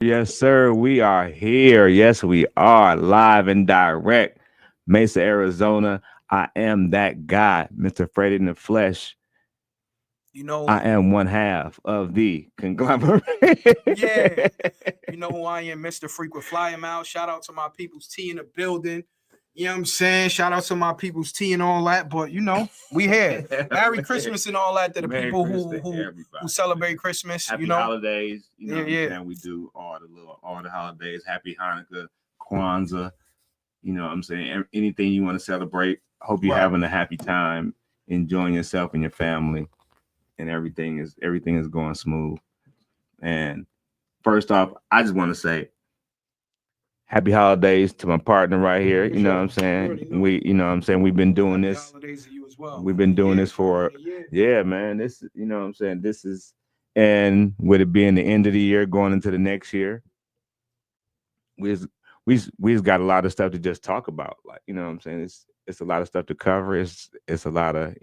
Yes, sir. We are here. Yes, we are live and direct. Mesa, Arizona. I am that guy, Mr. Freddy in the flesh. You know, I am one half of the conglomerate. yeah. You know who I am, Mr. Frequent Flyer Mouth. Shout out to my people's tea in the building. You know what I'm saying? Shout out to my people's tea and all that. But we here. Merry Christmas and all that to the Merry people Christmas who to who who everybody, celebrate man. Christmas. Happy holidays. You know Yeah, what I'm yeah. saying? We do all the holidays. Happy Hanukkah, Kwanzaa. You know what I'm saying? Anything you want to celebrate. Hope you're Right. having a happy time, enjoying yourself and your family, and everything is going smooth. And first off, I just want to say happy holidays to my partner right here. You know what I'm saying? You know what I'm saying? We've been doing Happy this. holidays to you as well, We've man. been A doing year, this coming for, on a year. yeah, man. This, you know what I'm saying? This is, and with it being the end of the year, going into the next year, we just, we just got a lot of stuff to just talk about. Like, you know what I'm saying? It's a lot of stuff to cover. It's a lot of,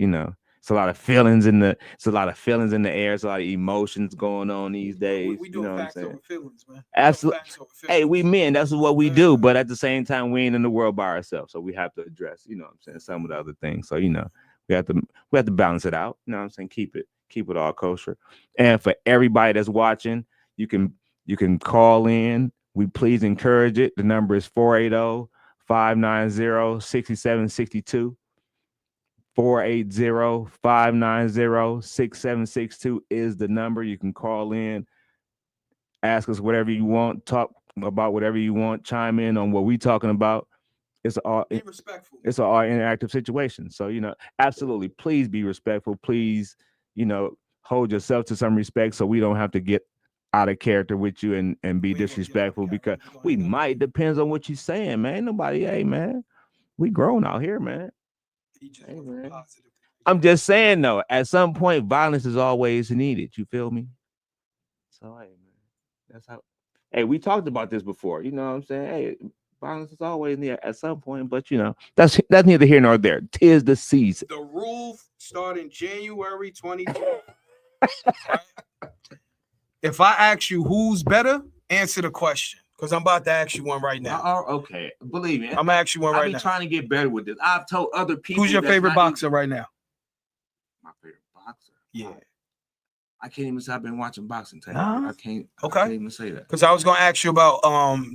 it's a lot of feelings in the it's a lot of feelings in the air. It's a lot of emotions going on these days. We You doing know what I'm facts saying? over feelings, man. We doing Absolutely. facts over Hey, we feelings. men, that's what we Yeah. do. But at the same time, we ain't in the world by ourselves. So we have to address, you know what I'm saying, some of the other things. So, we have to we have to balance it out. You know what I'm saying? Keep it all kosher. And for everybody that's watching, you can you can call in. We please encourage it. The number is 480-590-6762. 480-590-6762 is the number. You can call in, ask us whatever you want, talk about whatever you want, chime in on what we talking about. It's all Be respectful, it's man. all interactive situation. So, absolutely, please be respectful. Please, hold yourself to some respect so we don't have to get out of character with you and be We ain't gonna get out of disrespectful character. because We gonna we hang up on might you. depends on what you're saying, man. Nobody, hey man, we grown out here, man. He just Hey wasn't man. positive. I'm just saying though, at some point, violence is always needed. You feel me? So hey man, that's how. Hey, we talked about this before. You know what I'm saying? Hey, violence is always near at some point, but that's neither here nor there. Tis the season. The rule starting January 2020. Right? If I ask you who's better, answer the question. Because I'm about to ask you one right now. Okay, believe me, I'm gonna ask you one I right be now. trying to get better with this. I've told other Who's people your that's favorite not even boxer right now? my favorite boxer. Yeah. I can't even say I've been watching boxing. Tank. Nah. I can't. I Okay. can't even say that. Because I was gonna ask you about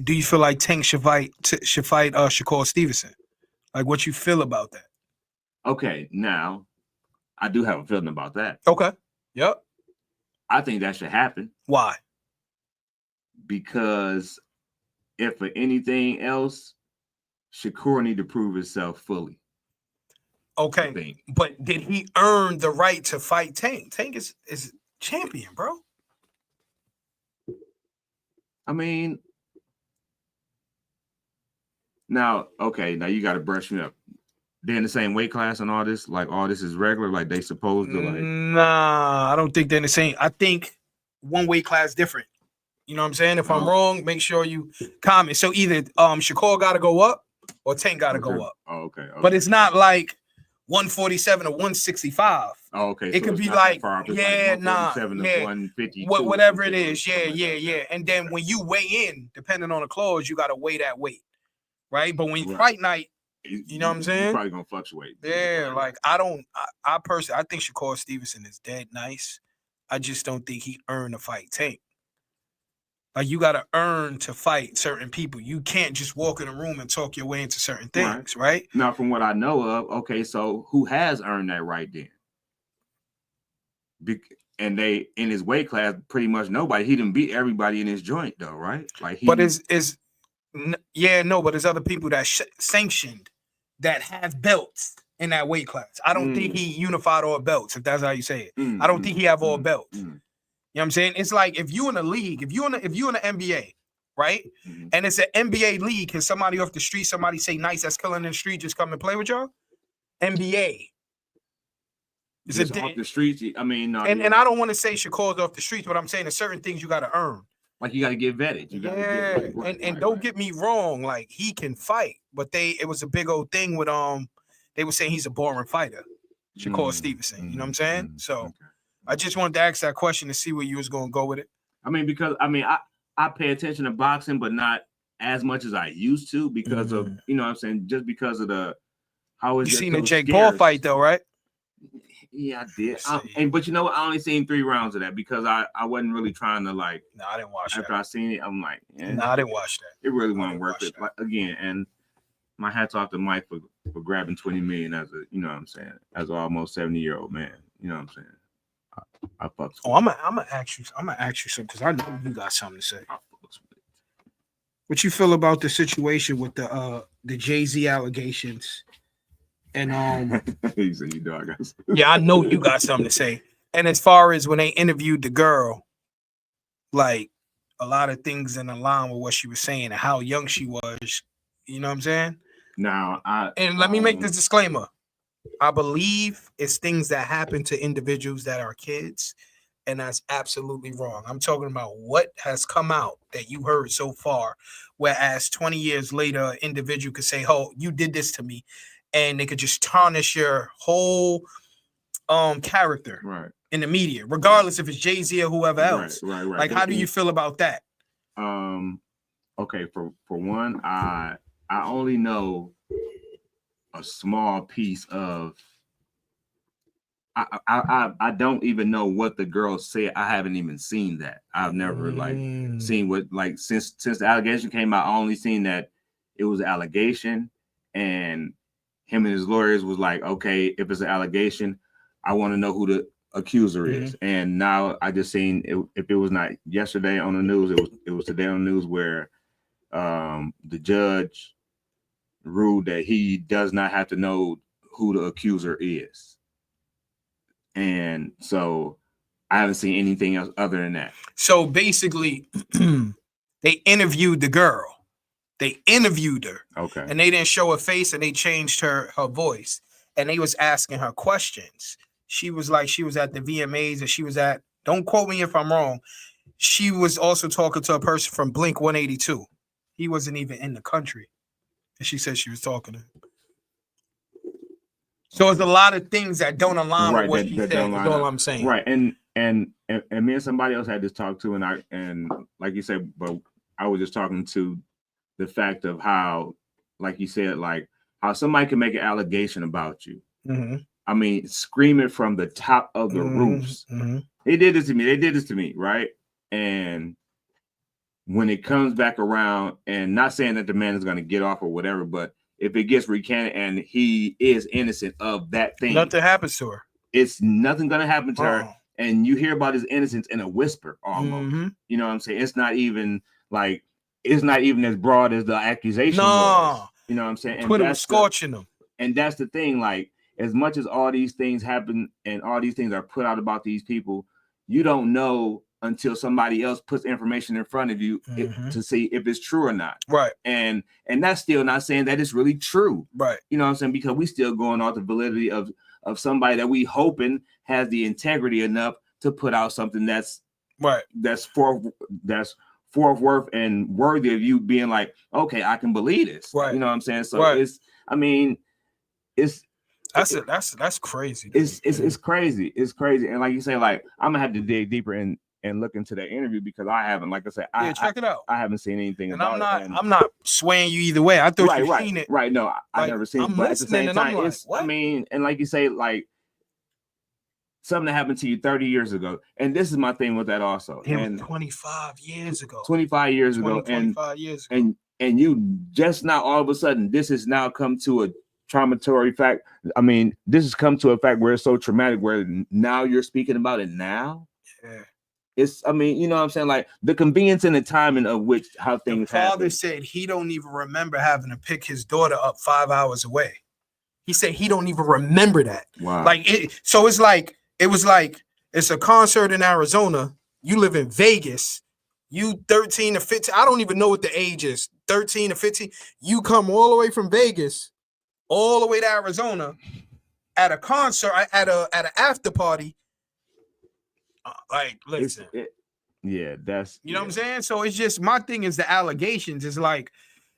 do you feel like Tank should fight Shakur Stevenson? Like what you feel about that? Okay, now I do have a feeling about that. Okay. Yep. I think that should happen Why? because if for anything else, Shakur need to prove himself fully. I Okay. think. But did he earn the right to fight Tank? Tank is champion, bro. I mean, now okay, now you got to brush me up. They're in the same weight class and all this. Like all this is regular. Like they supposed to like. Nah, I don't think they're the same. I think one weight class different. You know what I'm saying? If I'm Oh, wrong, make sure you comment. So either Shakur got to go up or Tank got to okay. go up. Oh, okay. But Okay. it's not like 147 or 165. Oh, okay. It So could it's be not that like, far off. It's like yeah, nah, 147 to yeah, 152 or whatever it some shit, or is, yeah, something like yeah, that. yeah. And then when you weigh in, depending on the clause, you got to weigh that weight, right? But when you Right. fight night, you know what I'm You saying? probably gonna fluctuate. Yeah, like I don't, I personally, I think Shakur Stevenson is dead nice. I just don't think he earned a fight Tank. Like you got to earn to fight certain people. You can't just walk in a room and talk your way into certain Right. things, right? Now, from what I know of, okay, so who has earned that right then? And they in his weight class, pretty much nobody. He didn't beat everybody in his joint though, right? Like But he. yeah, no, but there's other people that sanctioned that have belts in that weight class. I don't think Mm, he unified all belts, if that's how you say it. mm, I don't mm, think he have all mm, belts. mm, You know what I'm saying? It's like if you in a league, if you in the NBA, right? mm. And it's an NBA league, can somebody off the street, somebody say nice that's killing in the street, just come and play with y'all? NBA. It's a Just off the streets. I mean, no, and yeah. I don't want to say Shakur's off the streets, but I'm saying there's certain things you got to earn. Like you got to get vetted. You got to Yeah, get right, and right, don't right. get me wrong, like he can fight, but it was a big old thing with they were saying he's a boring fighter, Shakur Mm, Stevenson. You know what I'm mm, saying? mm, So okay. I just wanted to ask that question to see where you was gonna go with it. I mean, because I mean, I pay attention to boxing, but not as much as I used to because of you know what I'm saying, just because of the how it's You just seen the so Jake Paul scarce. fight though, right? Yeah, I did. See. And but you know what? I only seen 3 rounds of that because I wasn't really trying to like. No, I didn't watch After that. I seen it, I'm like, No, I didn't watch that. it really I wasn't didn't worth watch it. that. Like again, and my hats off to Mike for grabbing 20 million as a, you know what I'm saying, as an almost 70-year-old man. You know what I'm saying? I fucks Oh, I'm gonna ask you something because I know you got something to say. What you feel about the situation with the Jay-Z allegations? And he said, you know, I got yeah, I know you got something to say. And as far as when they interviewed the girl, like a lot of things in line with what she was saying and how young she was. You know what I'm saying? Now And let me make this disclaimer. I believe it's things that happen to individuals that are kids, and that's absolutely wrong. I'm talking about what has come out that you heard so far, whereas 20 years later, an individual could say, "Oh, you did this to me," and they could just tarnish your whole character right. in the media, regardless if it's Jay-Z or whoever else. Right. Like, how do you feel about that? Okay, for one, I only know a small piece of I don't even know what the girl said. I haven't even seen that. I've never like seen what like since the allegation came out, I only seen that it was an allegation and him and his lawyers was like, okay, if it's an allegation, I want to know who the accuser is. And now I just seen it, if it was not yesterday on the news, it was today on the news where the judge ruled that he does not have to know who the accuser is. And so I haven't seen anything else other than that. So basically, they interviewed the girl. They interviewed her. Okay. And they didn't show her face and they changed her voice. And they was asking her questions. She was like, she was at the VMAs and she was at, don't quote me if I'm wrong. She was also talking to a person from Blink 182. He wasn't even in the country. And she said she was talking to him. So it's a lot of things that don't align with what she said. That's all I'm saying. Right. And me and somebody else had this talk too, and like you said, but I was just talking to the fact of how, like you said, like how somebody can make an allegation about you. I mean, scream it from the top of the roofs. They did this to me. They did this to me, right? And when it comes back around, and not saying that the man is going to get off or whatever, but if it gets recanted and he is innocent of that thing, nothing happens to her. It's nothing going to happen to her. And you hear about his innocence in a whisper almost. You know what I'm saying? It's not even as broad as the accusation was. You know what I'm saying? And Twitter was scorching them. And that's the thing. Like, as much as all these things happen and all these things are put out about these people, you don't know until somebody else puts information in front of you to see if it's true or not. Right. And that's still not saying that it's really true. Right. You know what I'm saying? Because we still going off the validity of somebody that we hoping has the integrity enough to put out something that's right. That's forthworth and worthy of you being like, okay, I can believe this. Right. You know what I'm saying? So it's that's crazy. It's crazy. It's crazy. And like you say, like I'm gonna have to dig deeper and look into that interview because I haven't, like I said, check it out. I haven't seen anything and about it. And I'm not swaying you either way. I thought you've seen it. Right. No, I never seen it. But at the same time, like, what? I mean, and like you say, like something that happened to you 30 years ago. And this is my thing with that also. It was 25 years ago. 25 years ago. 25 years ago. And you just now all of a sudden, this has now come to a traumatory fact. I mean, this has come to a fact where it's so traumatic where now you're speaking about it now. Yeah. It's, I mean, you know what I'm saying? Like the convenience and the timing of which how things happen. The father said he don't even remember having to pick his daughter up 5 hours away. He said he don't even remember that. Wow. Like so it's like it was like it's a concert in Arizona. You live in Vegas. You 13 to 15. I don't even know what the age is. 13 to 15. You come all the way from Vegas, all the way to Arizona, at a concert, at an after party. Like, listen. That's you know what I'm saying? So it's just my thing is the allegations is like,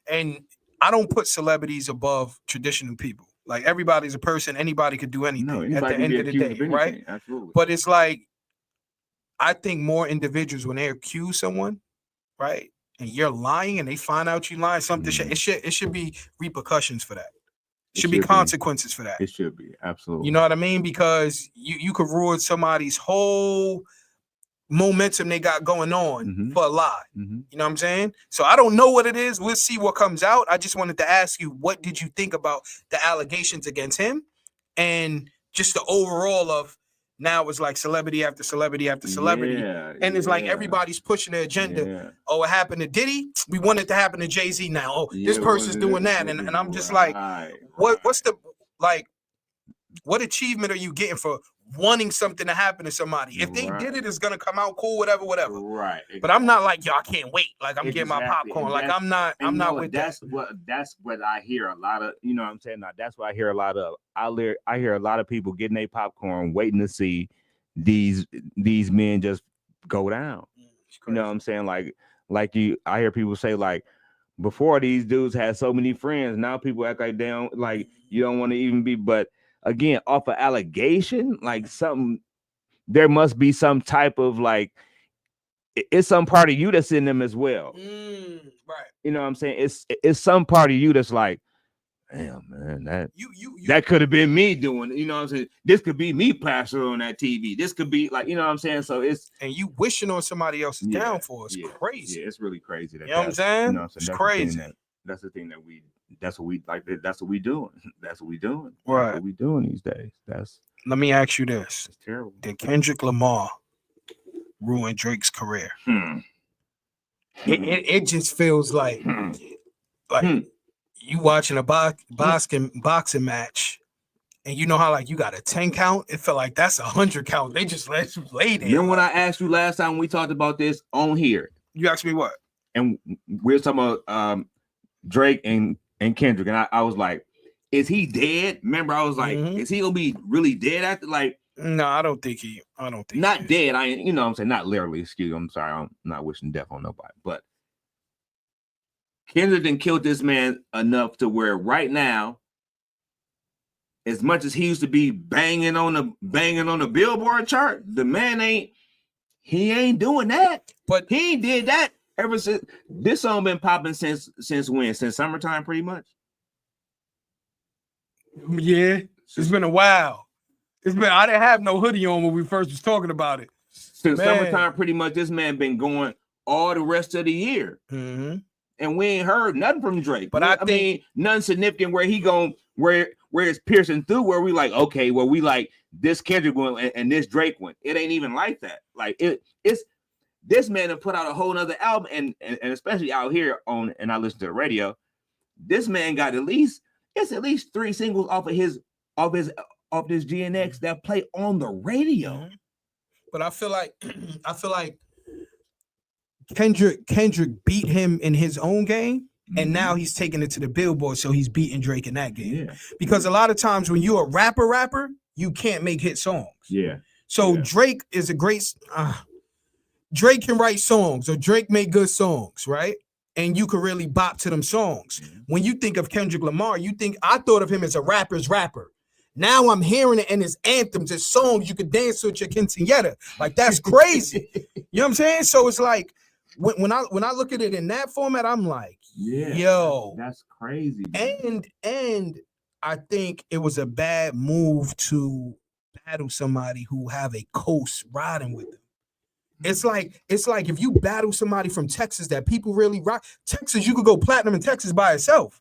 and I don't put celebrities above traditional people. Like everybody's a person, anybody could do anything at the end of the day, right? Absolutely. But it's like I think more individuals when they accuse someone, right? And you're lying, and they find out you lying, something it should be repercussions for that. It should be consequences for that. It should be, absolutely. You know what I mean? Because you could ruin somebody's whole momentum they got going on for a lie. You know what I'm saying? So I don't know what it is. We'll see what comes out. I just wanted to ask you, what did you think about the allegations against him and just the overall of now it's like celebrity after celebrity after celebrity. And it's like everybody's pushing the agenda. Oh, it happened to Diddy. We want it to happen to Jay-Z now. Oh, this person's doing that. And I'm just like, what's the, like, what achievement are you getting for wanting something to happen to somebody? If they did it, it's gonna come out cool, whatever. Right. Exactly. But I'm not like, yo, I can't wait. Like I'm getting my popcorn. Like I'm not with that's that. That's what I hear a lot of. You know what I'm saying? Now, that's what I hear a lot of. I hear a lot of people getting their popcorn, waiting to see these men just go down. You know what I'm saying? I hear people say like, before these dudes had so many friends, now people act like they don't, like you don't want to even be. But again, off of allegation, like something, there must be some type of like, it's some part of you that's in them as well. Right. You know what I'm saying? It's some part of you that's like, damn, man, that could have been me doing it. You know what I'm saying? This could be me passing on that TV. This could be like, you know what I'm saying? So it's, and you wishing on somebody else's downfall. It's crazy. Yeah, it's really crazy. You know what I'm saying? You know what I'm saying? It's crazy. That's the thing that we doing. That's what we doing. That's what we doing. Right. That's what we doing these days. Let me ask you this. It's terrible. Did Kendrick Lamar ruin Drake's career? It just feels like you watching a boxing match, and you know how like you got a 10 count. It felt like that's 100 count. They just let you lay there. Remember when I asked you last time we talked about this on here? You asked me what? And we were talking about Drake and Kendrick, and I was like, is he dead? Remember, I was like, is he gonna be really dead after like? No, I don't think not dead. I, you know what I'm saying, not literally. Excuse me. I'm sorry. I'm not wishing death on nobody. But Kendrick done killed this man enough to where right now, as much as he used to be banging on the Billboard chart, the man ain't doing that. But he did that ever since this song been popping since when? Since summertime, pretty much. Yeah, it's been a while. I didn't have no hoodie on when we first was talking about it. Since summertime, pretty much, this man been going all the rest of the year. And we ain't heard nothing from Drake. But I mean, nothing significant where he going, where it's piercing through, where we like, okay, well, we like this Kendrick one and this Drake one. It ain't even like that. Like it's this man have put out a whole nother album, and especially out here on, and I listen to the radio, this man got at least 3 singles off this GNX that play on the radio. But I feel like Kendrick beat him in his own game, and now he's taking it to the Billboard, so he's beating Drake in that game. Because a lot of times when you're a rapper, you can't make hit songs. So Drake is a great Drake can write songs, or Drake make good songs, right? And you can really bop to them songs. When you think of Kendrick Lamar, I thought of him as a rapper's rapper. Now I'm hearing it in his anthems, his songs you could dance with your quinceañera. Like, that's crazy. You know what I'm saying? So it's like, when I look at it in that format, I'm like, yo, that's crazy. And I think it was a bad move to battle somebody who have a coast riding with them. It's like if you battle somebody from Texas that people really rock, Texas, you could go platinum in Texas by itself.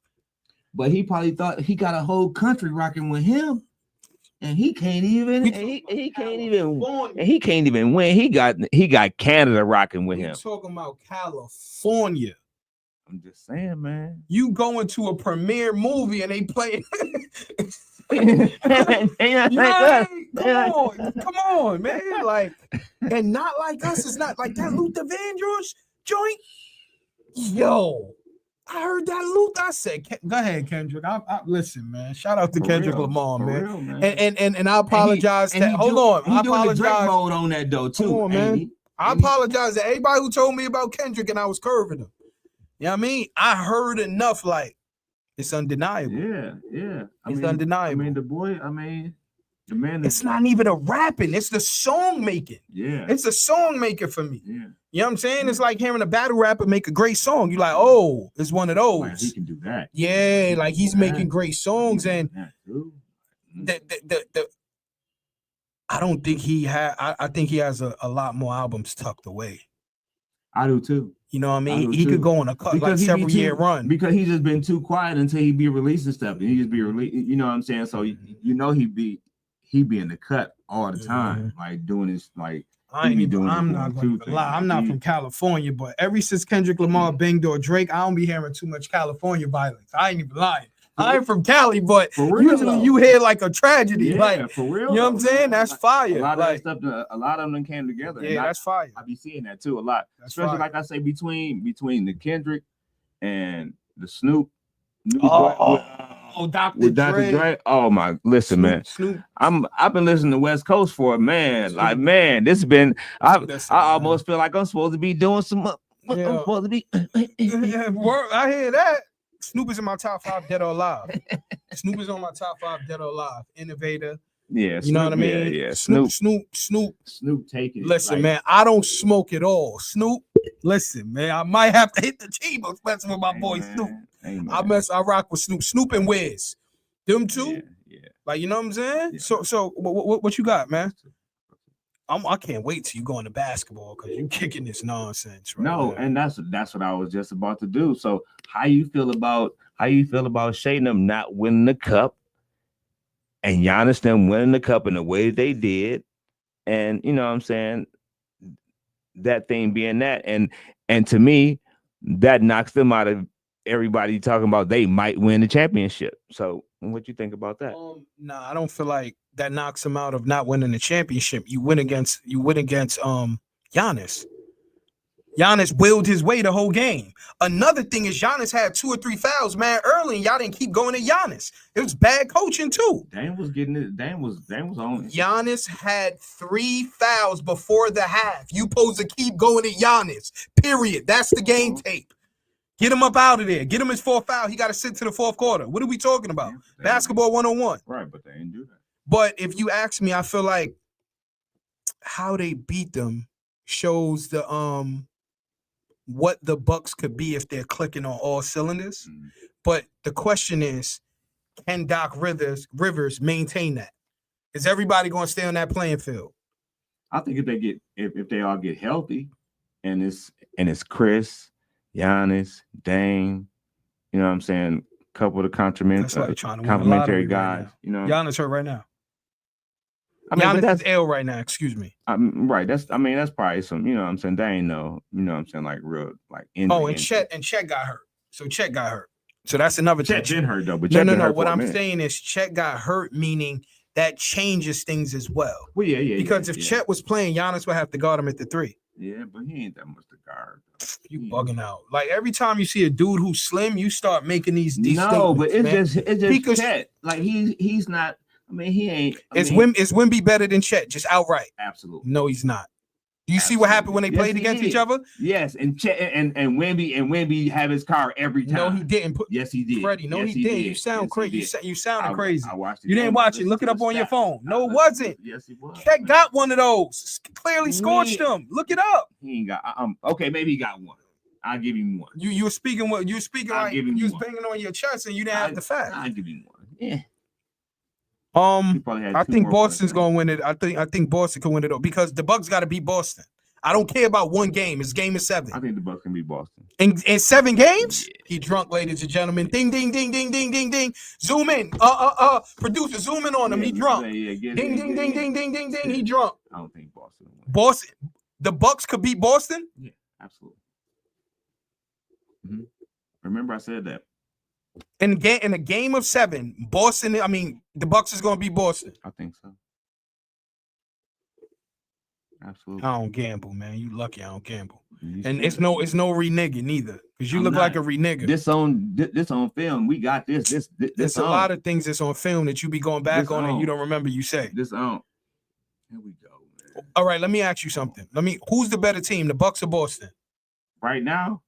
But he probably thought he got a whole country rocking with him, and he can't even. He can't even win. He got Canada rocking with him. Talking about California. I'm just saying, man. You go into a premiere movie and they play. Come on, man. Like, and not like us. It's not like that Luther Vandross joint. Yo, I heard that Luther. I said, go ahead, Kendrick. I listen, man. Shout out to Kendrick Lamar, man. And I apologize. Hold on. I apologize. Drake mode on that though too. Come on, man. I apologize to everybody who told me about Kendrick and I was curving him. You know what I mean? I heard enough. Like, it's undeniable. Yeah. It's undeniable. I mean, the boy. The man It's not even a rapping. It's the song making. Yeah. It's the song maker for me. Yeah. You know what I'm saying? It's like hearing a battle rapper make a great song. You're like, oh, it's one of those. Like, he can do that. Yeah, like he's making great songs, and the I don't think he had. I think he has a lot more albums tucked away. I do too. You know what I mean? He could go on a several year run because he's just been too quiet until he be releasing stuff, and he just be releasing. You know what I'm saying? So you know he be in the cut all the time, like doing his like. I'm not going to lie. I'm not from California, but ever since Kendrick Lamar banged or Drake, I don't be hearing too much California violence. I ain't even lying. I ain't from Cali, but usually you hear like a tragedy. Yeah, like for real. You know what I'm saying? That's fire. A lot of that stuff, a lot of them came together. Yeah, that's fire. I be seeing that too a lot. Especially like I say, between the Kendrick and the Snoop. Dr. Dre. Oh my, listen, man. Snoop. I've been listening to West Coast for a man. Snoop. Like, man, this has been I almost feel like I'm supposed to be doing some I'm supposed to be I hear that. Snoop is in my top 5 dead or alive. Snoop is on my top 5 dead or alive. Innovator. Yeah, you know what I mean? Yeah. Snoop taking it. Listen, man, I don't smoke at all. Snoop, listen, man, I might have to hit the Chibo messing with my boy Snoop. I rock with Snoop. Snoop and Wiz. Them two? Yeah. Like, you know what I'm saying? Yeah. So what you got, man? I can't wait till you go into basketball because you kicking this nonsense. Right no, now. And that's what I was just about to do. So how you feel about Shane them not winning the cup and Giannis them winning the cup in the way they did, and you know what I'm saying, that thing being that, and to me that knocks them out of everybody talking about they might win the championship. So what you think about that? Nah, I don't feel like that knocks him out of not winning the championship. You win against Giannis. Giannis willed his way the whole game. Another thing is Giannis had 2 or 3 fouls, man, early, and y'all didn't keep going to Giannis. It was bad coaching too. Dame was getting it. Dame was on it. Giannis had 3 fouls before the half. You supposed to keep going to Giannis. Period. That's the game tape. Get him up out of there. Get him his 4th foul. He got to sit to the 4th quarter. What are we talking about? Basketball 101. Right, but they didn't do that. But if you ask me, I feel like how they beat them shows the what the Bucks could be if they're clicking on all cylinders. Mm-hmm. But the question is, can Doc Rivers maintain that? Is everybody going to stay on that playing field? I think if they all get healthy, and it's Chris, Giannis, Dame, you know what I'm saying, a couple of the complimentary guys. Right, you know, Giannis hurt right now. I mean, Giannis is ill right now. Excuse me. Right. That's probably some. You know what I'm saying. They ain't no. You know what I'm saying, like real like. Injury, Chet got hurt. So Chet got hurt. So that's another. Chet been hurt though. But no. What I'm saying is Chet got hurt, meaning that changes things as well. Well, yeah. Because if Chet was playing, Giannis would have to guard him at the 3. Yeah, but he ain't that much to guard. You bugging out. Like every time you see a dude who's slim, you start making these. No, but it's just Chet. Like he's not. I mean, he ain't. Is Wemby better than Chet? Just outright. Absolutely. No, he's not. Do you see what happened when they played against each other? Yes, and Chet and Wemby have his car every time. No, he didn't. Yes, he did. Freddie, no, he didn't. You sound crazy. You sounded crazy. I watched it. You didn't watch it. Look it up on your phone. No, it wasn't. Yes, it was. Chet got one of those. Clearly scorched him. Look it up. He ain't got. Okay, maybe he got one. I'll give him one. You were speaking like you was banging on your chest and you didn't have the facts. I'll give him one. Yeah. I think Boston's gonna win it. I think Boston can win it all because the Bucks got to beat Boston. I don't care about one game. It's game of 7. I think the Bucks can beat Boston. In 7 games? Yeah. He drunk, ladies and gentlemen. Ding, ding, ding, ding, ding, ding, ding. Zoom in. Producer, zoom in on him. He drunk. Ding, ding, ding, ding, ding, ding, ding. He drunk. I don't think Boston will win. Boston. The Bucks could beat Boston? Yeah, absolutely. Mm-hmm. Remember I said that. In a game of 7, Boston, I mean, the Bucks is going to beat Boston. I think so. Absolutely. I don't gamble, man. You lucky I don't gamble. And it's no reneging neither. Because you look like a renegger. This on film. We got this. There's a lot of things that's on film that you be going back on and you don't remember you say. This on. Here we go, man. All right, let me ask you something. Who's the better team, the Bucks or Boston? Right now?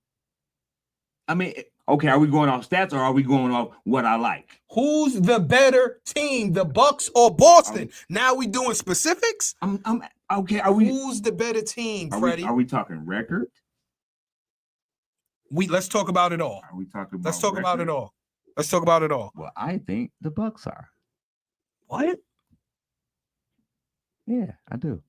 I mean, okay, are we going off stats or are we going off what I like? Who's the better team, the Bucks or Boston? Now we doing specifics? I'm okay. Who's the better team, Freddie? Are we talking record? Let's talk about it all. Are we talking about Let's talk about it all. Let's talk about it all. Well, I think the Bucks are. What? Yeah, I do.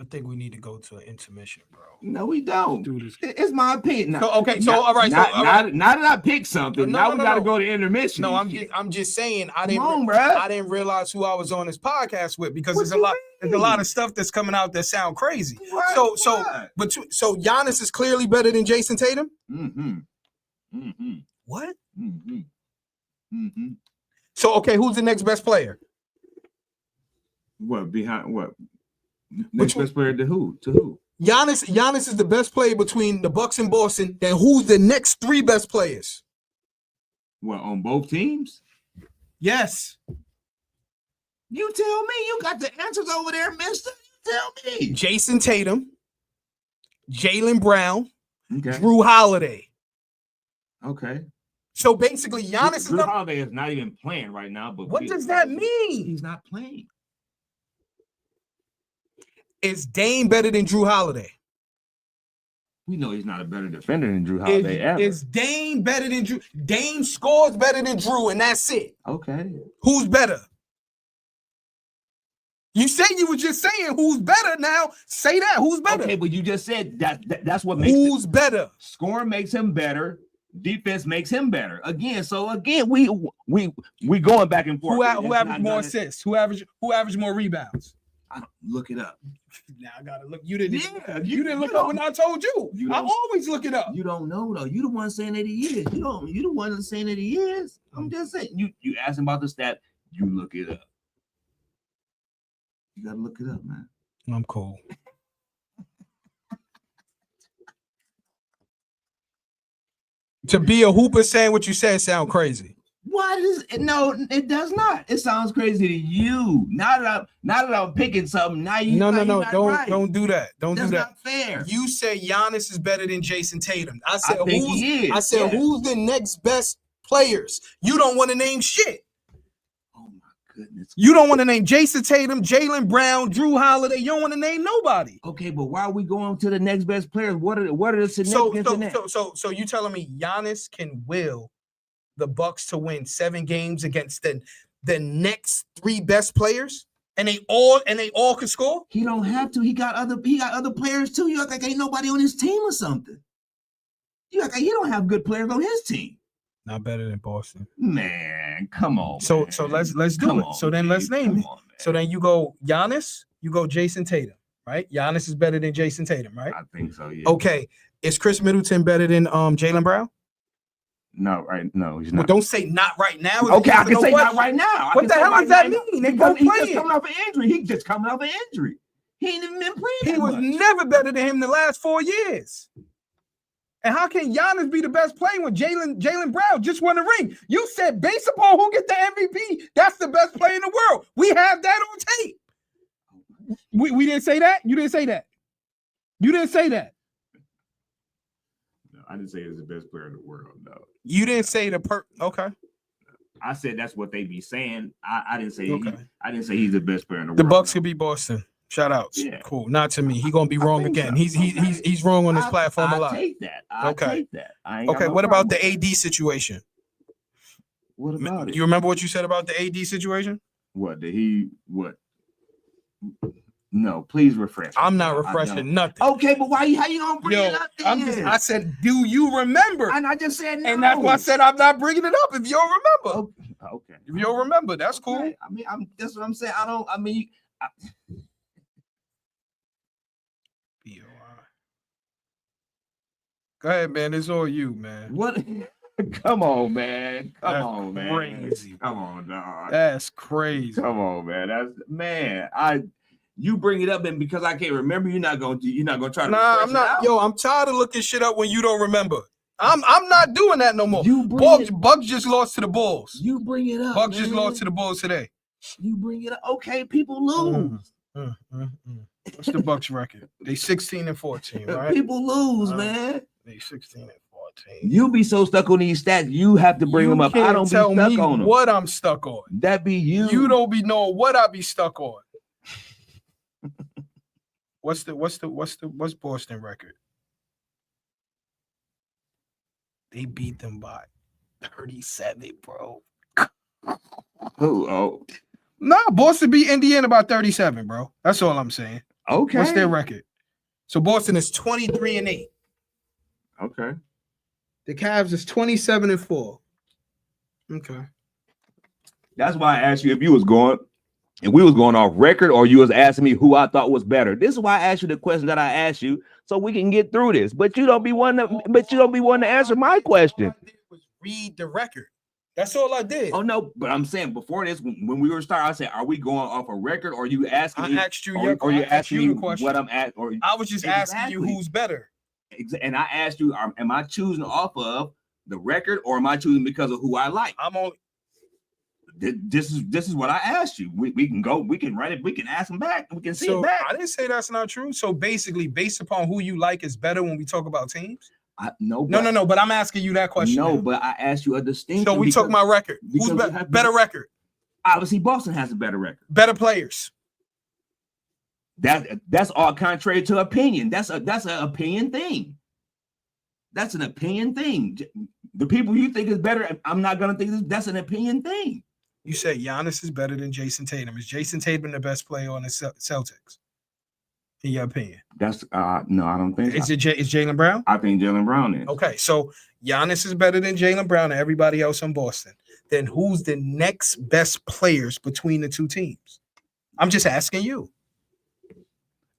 I think we need to go to an intermission, bro. No, we don't. Do this. It's my opinion. All right. Now that I picked something, we got to go to intermission. No, I'm just saying I didn't realize who I was on this podcast with because there's a lot of stuff that's coming out that sound crazy. What? So Giannis is clearly better than Jason Tatum? What? So okay, who's the next best player? What behind what? Next best player to who? To who? Giannis is the best player between the Bucks and Boston. Then who's the next three best players? What, on both teams? Yes. You tell me. You got the answers over there, mister. You tell me. Jason Tatum, Jalen Brown, okay. Drew Holiday. Okay. So basically, Giannis Drew Holiday is not even playing right now. But what does that mean? He's not playing. Is Dame better than Drew Holiday? We know he's not a better defender than Drew Holiday ever. Is Dame better than Drew? Dame scores better than Drew, and that's it. Okay. Who's better? You said you were just saying who's better. Now say that. Who's better? Okay, but you just said that's what makes who's better. Scoring makes him better. Defense makes him better. Again, we going back and forth. Who averaged more assists? Who averaged more rebounds? I don't look it up. Now I gotta look. You didn't. Yeah, you didn't look up when I told you. I always look it up. You don't know though. You the one saying that he is. You the one saying that he is. I'm just saying. You ask him about the stat. You look it up. You gotta look it up, man. I'm cool. To be a hooper saying what you said sound crazy. What is it? No, it does not. It sounds crazy to you. Now that I'm picking something, now you no. Don't right. Do that. Don't That's do that. Not fair. You said Giannis is better than Jason Tatum. I said who's the next best players? You don't want to name shit. Oh my goodness. You don't want to name Jason Tatum, Jalen Brown, Drew Holiday. You don't want to name nobody. Okay, but why are we going to the next best players? What are the significance in that? So you telling me Giannis can will the Bucks to win 7 games against the next 3 best players, and they all can score? He don't have to. He got other players too. You act like ain't nobody on his team or something. You act like he don't have good players on his team. Not better than Boston. Man, come on. So let's do it. So then let's name it. So then you go Giannis, you go Jason Tatum, right? Giannis is better than Jason Tatum, right? I think so, yeah. Okay. Is Chris Middleton better than Jalen Brown? No, right? No, he's not. Well, don't say not right now. Okay, I can say not right now. What the hell does that mean? They both playing. He's coming off an injury. He's just coming off an injury. He ain't even been playing. He was never better than him the last 4 years. And how can Giannis be the best player when Jalen Brown just won a ring? You said based upon who get the MVP, that's the best player in the world. We have that on tape. We didn't say that? You didn't say that. You didn't say that. No, I didn't say he's the best player in the world, no. You didn't say okay. I said that's what they be saying. I didn't say okay. I didn't say he's the best player in the world. The Bucks could be Boston. Shout outs. Yeah. Cool. Not to me. He gonna be wrong again. So. He's wrong on this platform a lot. I take that. I take that. Okay. What about the AD situation? What about it? You remember what you said about the AD situation? What did he? What? No, please refresh. I'm not refreshing nothing. Okay, but how you gonna bring it up? I said, do you remember? And I just said no. And that's why I said I'm not bringing it up if you don't remember. Okay. If you don't remember, that's cool. I mean, that's what I'm saying. Go ahead, man. It's all you, man. What? Come on, man. Come on, man. Crazy. Come on, dog. That's crazy. Come on, man. You bring it up, and because I can't remember, you're not gonna try to. Nah, I'm not. Yo, I'm tired of looking shit up when you don't remember. I'm not doing that no more. Bucks just lost to the Bulls. You bring it up. Bucks just lost to the Bulls today. You bring it up. Okay, people lose. What's the Bucks record? They 16-14, right? People lose, man. They 16-14. You be so stuck on these stats, you have to bring them up. I don't be tell stuck me on them. what I'm stuck on. That be you. You don't be knowing what I be stuck on. What's Boston record? They beat them by 37, bro. Oh. Nah, Boston beat Indiana by 37, bro. That's all I'm saying. Okay. What's their record? So Boston is 23-8. Okay. The Cavs is 27-4. Okay. That's why I asked you if we was going off record or you was asking me who I thought was better. This is why I asked you the question that I asked you so we can get through this. But you don't be one to answer my question. All I did was read the record. That's all I did. Oh no, but I'm saying before this, when we were starting, I said, "Are we going off a record?" Or you asking me? I asked you or you asking me the question. what I'm at? Or I was just asking you who's better. And I asked you, am I choosing off of the record or am I choosing because of who I like? I'm only. This is what I asked you. We can go. We can write it. We can ask them back. We can see it back. I didn't say that's not true. So basically, based upon who you like is better when we talk about teams. No. But I'm asking you that question. No, but I asked you a distinction. So we talk about record. Who's better record? Obviously, Boston has a better record. Better players. That's all contrary to opinion. That's an opinion thing. That's an opinion thing. The people you think is better, I'm not gonna think that's an opinion thing. You say Giannis is better than Jason Tatum. Is Jason Tatum the best player on the Celtics? In your opinion? That's no, I don't think. Is Jalen Brown? I think Jalen Brown is. Okay, so Giannis is better than Jalen Brown and everybody else in Boston. Then who's the next best players between the two teams? I'm just asking you.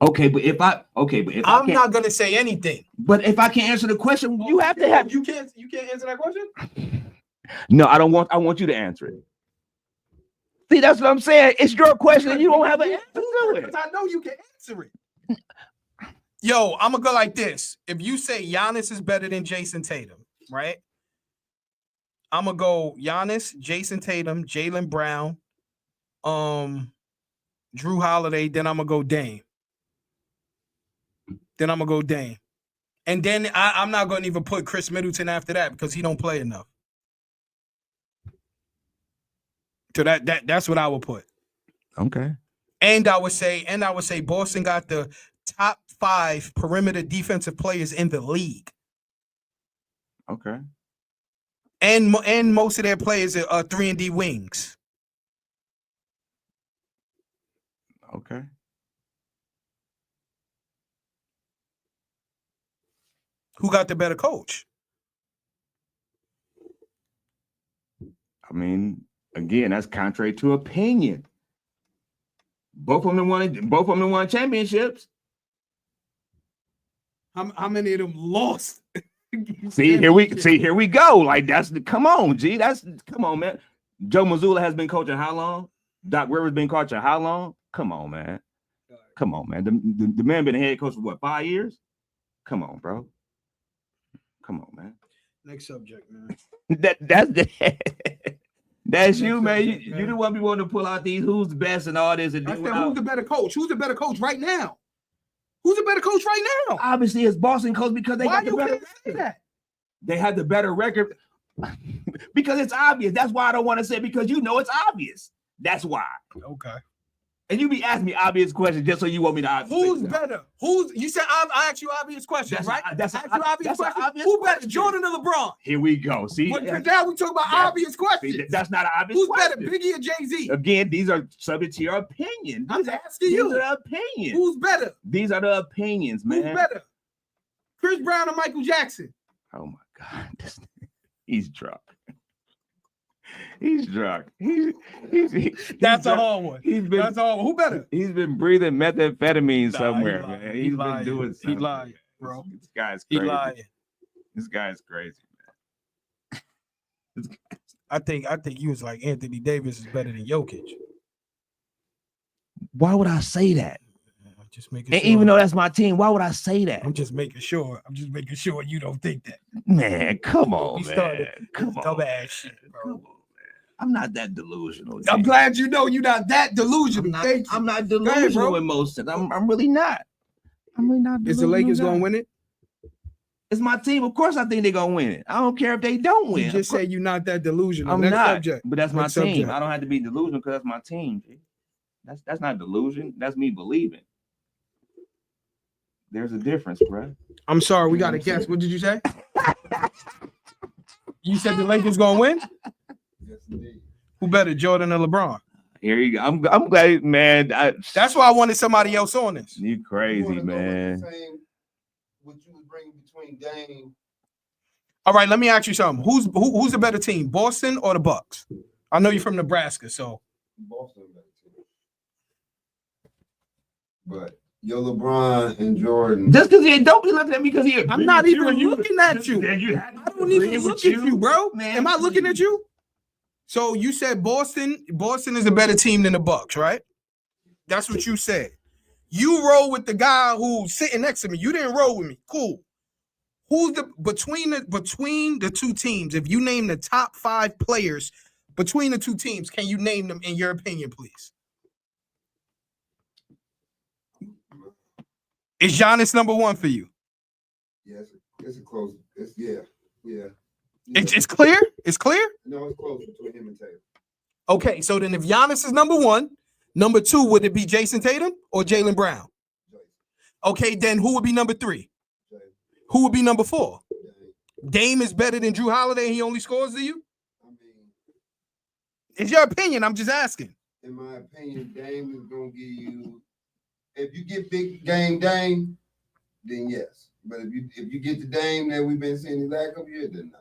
Okay, but if I'm not gonna say anything. But if I can't answer the question, you have to have. You can't answer that question. No, I don't want. I want you to answer it. See, that's what I'm saying. It's your question, and you don't have an answer to it. I know you can answer it. Yo, I'm gonna go like this. If you say Giannis is better than Jason Tatum, right? I'm gonna go Giannis, Jason Tatum, Jalen Brown, Drew Holiday. Then I'm gonna go Dame. And then I'm not gonna even put Chris Middleton after that because he don't play enough. So that's what I would put. Okay. And I would say Boston got the top 5 perimeter defensive players in the league. Okay. And most of their players are 3-and-D wings. Okay. Who got the better coach? I mean, again, that's contrary to opinion. Both of them won championships. How many of them lost? See, here we go. Like come on, G. Come on, man. Joe Mazzulla has been coaching how long? Doc Rivers been coaching how long? Come on, man. Come on, man. The man been a head coach for what, 5 years? Come on, bro. Come on, man. Next subject, man. That's you, man. You the one be wanting to pull out these who's the best and all this. And I said, who's the better coach? Who's the better coach right now? Who's the better coach right now? Obviously, it's Boston coach because they got the better record. That? They had the better record because it's obvious. That's why I don't want to say it because you know it's obvious. That's why. Okay. And you be asking me obvious questions just so you want me to. Who's better? You said I asked you obvious questions, right? Who better, Jordan or LeBron? Here we go. See, now we talk about obvious questions. See, that's not an obvious Who's question. better, Biggie or Jay-Z? Again, these are subject to your opinion. I'm asking you. These are the opinions. Who's better? These are the opinions, man. Who's better? Chris Brown or Michael Jackson? Oh my God, he's drunk. He's drunk. That's a hard one. That's a hard one. Who better? He's been breathing methamphetamine somewhere, man. He's been doing something. He lying, bro. This guy's crazy. He lying. This guy's crazy, man. I think you was like Anthony Davis is better than Jokic. Why would I say that? I'm just making and sure. Even though that's my team, why would I say that? I'm just making sure you don't think that. Man, come on, man. Come on. Dumbass shit, bro. I'm not that delusional. I'm Jay. glad you know you're not that delusional. I'm not Go ahead, delusional bro. in most sense. I'm really not. I'm really not. Is the Lakers guy. gonna win it? It's my team. Of course, I think they're gonna win it. I don't care if they don't win. You just say you're not that delusional. I'm Next not. subject. But that's my Next team. subject. I don't have to be delusional because that's my team. G. That's not delusion. That's me believing. There's a difference, bro. I'm sorry, we got to guess. What did you say? You said the Lakers gonna win? Yes, indeed. Who better, Jordan or LeBron? Here you go. I'm glad, man. That's why I wanted somebody else on this. You crazy, man. What you was bringing between Dame. All right, let me ask you something. Who's the better team, Boston or the Bucks? I know you're from Nebraska, so Boston better team. But yo, LeBron and Jordan. Just because he don't be looking at me because he. I'm not even looking at you. I I don't even look at you, bro. Man, am I looking at you? So you said Boston is a better team than the Bucks, right? That's what you said. You roll with the guy who's sitting next to me. You didn't roll with me. Cool. Who's the between the two teams? If you name the top 5 players between the two teams, can you name them in your opinion, please? Is Giannis number 1 for you? Yes, it's a close. Yeah. It's clear. It's clear. No, it's close between him and Tatum. Okay, so then if Giannis is number 1, number 2, would it be Jason Tatum or Jalen Brown? Jason. Okay, then who would be number 3? Jason. Who would be number 4? Dame. Dame is better than Drew Holiday and he only scores to you? I mean, It's your opinion. I'm just asking. in my opinion, Dame is gonna give you. If you get big game Dame, then yes. But if you get the Dame that we've been seeing the last couple years, then no.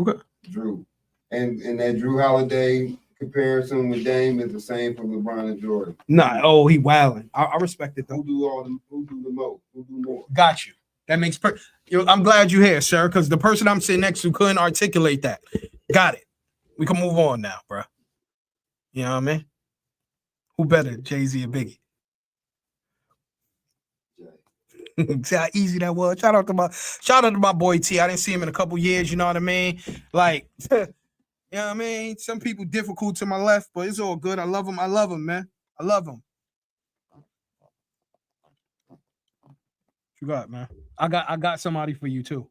Okay. Drew. And that Drew Holiday comparison with Dame is the same for LeBron and Jordan. Nah, he wilding. I respect it though. Who do the most? Who do more? Got you. That makes I'm glad you're here, sir, because the person I'm sitting next to couldn't articulate that. Got it. We can move on now, bro. You know what I mean? Who better, Jay-Z or Biggie? See how easy that was. Shout out to my boy T. I didn't see him in a couple years. You know what I mean? Like, you know what I mean? Some people difficult to my left, but it's all good. I love him. I love him, man. I love him. What you got, man? I got somebody for you too.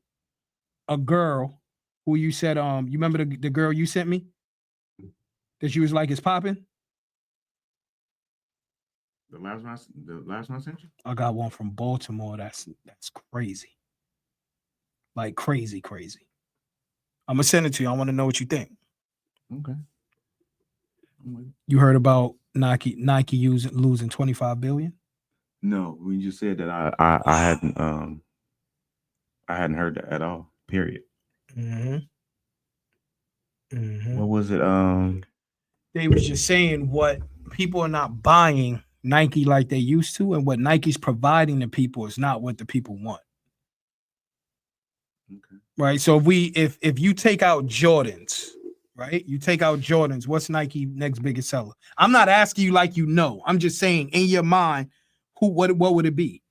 A girl who you said, you remember the girl you sent me? That you was like, it's popping? The last one I sent you? I got one from Baltimore. That's crazy. Like crazy. I'm gonna send it to you. I want to know what you think. Okay. You heard about Nike losing 25 billion? No, when you said that, I hadn't heard that at all. Period. Mm-hmm. What was it? They was just saying what people are not buying Nike like they used to, and what Nike's providing to people is not what the people want. Okay. Right. So if you take out Jordans, right? You take out Jordans, what's Nike next biggest seller? I'm not asking you like you know. I'm just saying in your mind, what would it be?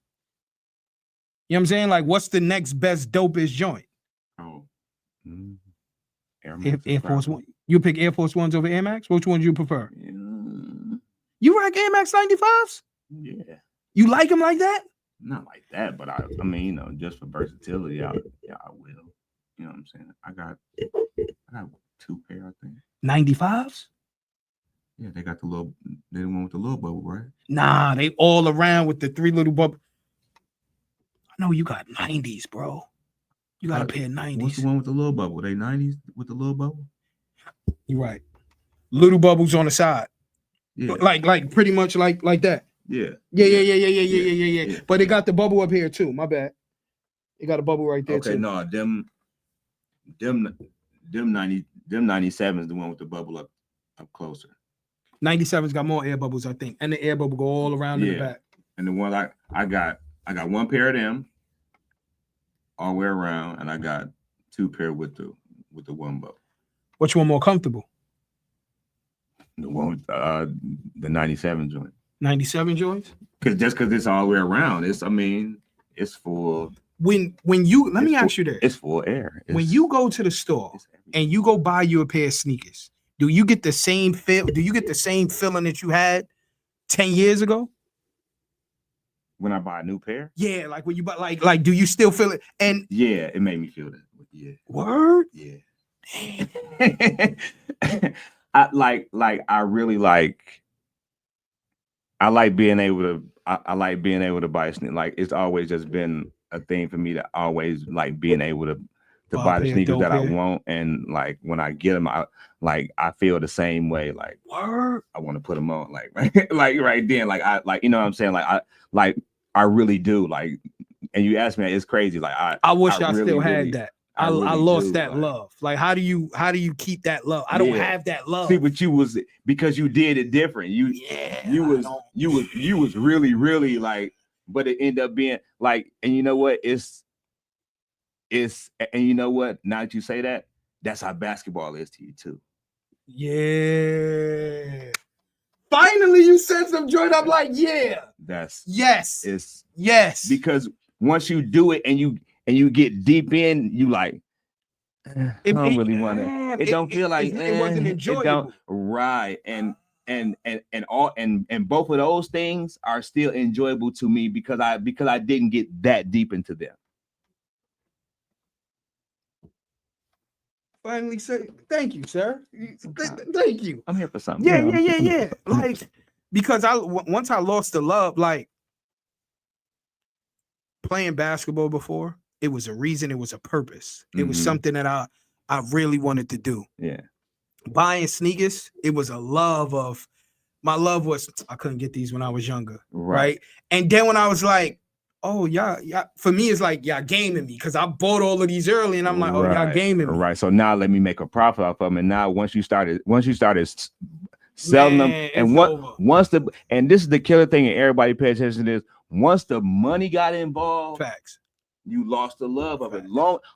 You know what I'm saying? Like, what's the next best dopest joint? Oh, Air Force One. You pick Air Force Ones over Air Max? Which ones you prefer? Yeah. You rock Air Max 95s? Yeah. You like them like that? Not like that, but I mean, you know, just for versatility, I will. You know what I'm saying? I got 2 pair, I think. 95s? Yeah, they got the one with the little bubble, right? Nah, they all around with the 3 little bubble. I know you got 90s, bro. You got a pair of 90s. What's the one with the little bubble? They 90s with the little bubble? You're right. Little bubbles on the side. Yeah. Like pretty much like that. Yeah. Yeah. But it got the bubble up here too. My bad. It got a bubble right there too. Okay, no, them 97 is the one with the bubble up closer. 97's got more air bubbles, I think, and the air bubble go all around in the back. And the one I got 1 pair of them all the way around, and I got 2 pair with the 1 bubble. Which one more comfortable? The one with the 97 joint. 97 joints? Because it's all the way around. It's full. When you let me ask you this. It's full air. When you go to the store and you go buy you a pair of sneakers Do you get the same feel? Do you get the same feeling that you had 10 years ago? When I buy a new pair, Yeah, like when you buy, like, do you still feel it? And yeah, it made me feel that. Yeah, word, yeah. I I really like. I like being able to. I like being able to buy sneakers. Like it's always just been a thing for me to always like being able to Buy a buy the pair, sneakers dope that I pair. want, and like when I get them, I feel the same way. Like word. I want to put them on, like like right then, like I like you know what I'm saying, like I really do, like. And you asked me, it's crazy. Like I wish I I really, still really, had that. I I really lost do, that like, love. Like, how do you keep that love? I don't yeah. have that love. See, but you was because you did it different. Yeah, You I was don't- you was really, really like, but it ended up being like, and you know what? It's and you know what? Now that you say that, that's how basketball is to you too. Yeah. Finally, you said some joint. I'm like, yeah. That's Yes. it's Yes. because once you do it and you get deep in, you like I don't really want to. It don't feel like it wasn't It enjoyable. don't right, and all and both of those things are still enjoyable to me because I didn't get that deep into them. Finally, say thank you, sir. Thank you. I'm here for something. Yeah, you know, yeah, yeah, I'm here yeah. for something. Like because once I lost the love, like playing basketball before, it was a reason, it was a purpose. It was Mhm. something that I really wanted to do. Yeah, Buying sneakers, it was a love of my love was I couldn't get these when I was younger, right? And then when I was like, oh yeah, for me it's like y'all gaming me because I bought all of these early, and I'm like, oh y'all gaming me. Right. So now let me make a profit off of them. And now once you started selling Man, them, and it's over. once the and this is the killer thing, and everybody pay attention to this. Once the money got involved, Facts. you lost the love of it. Facts.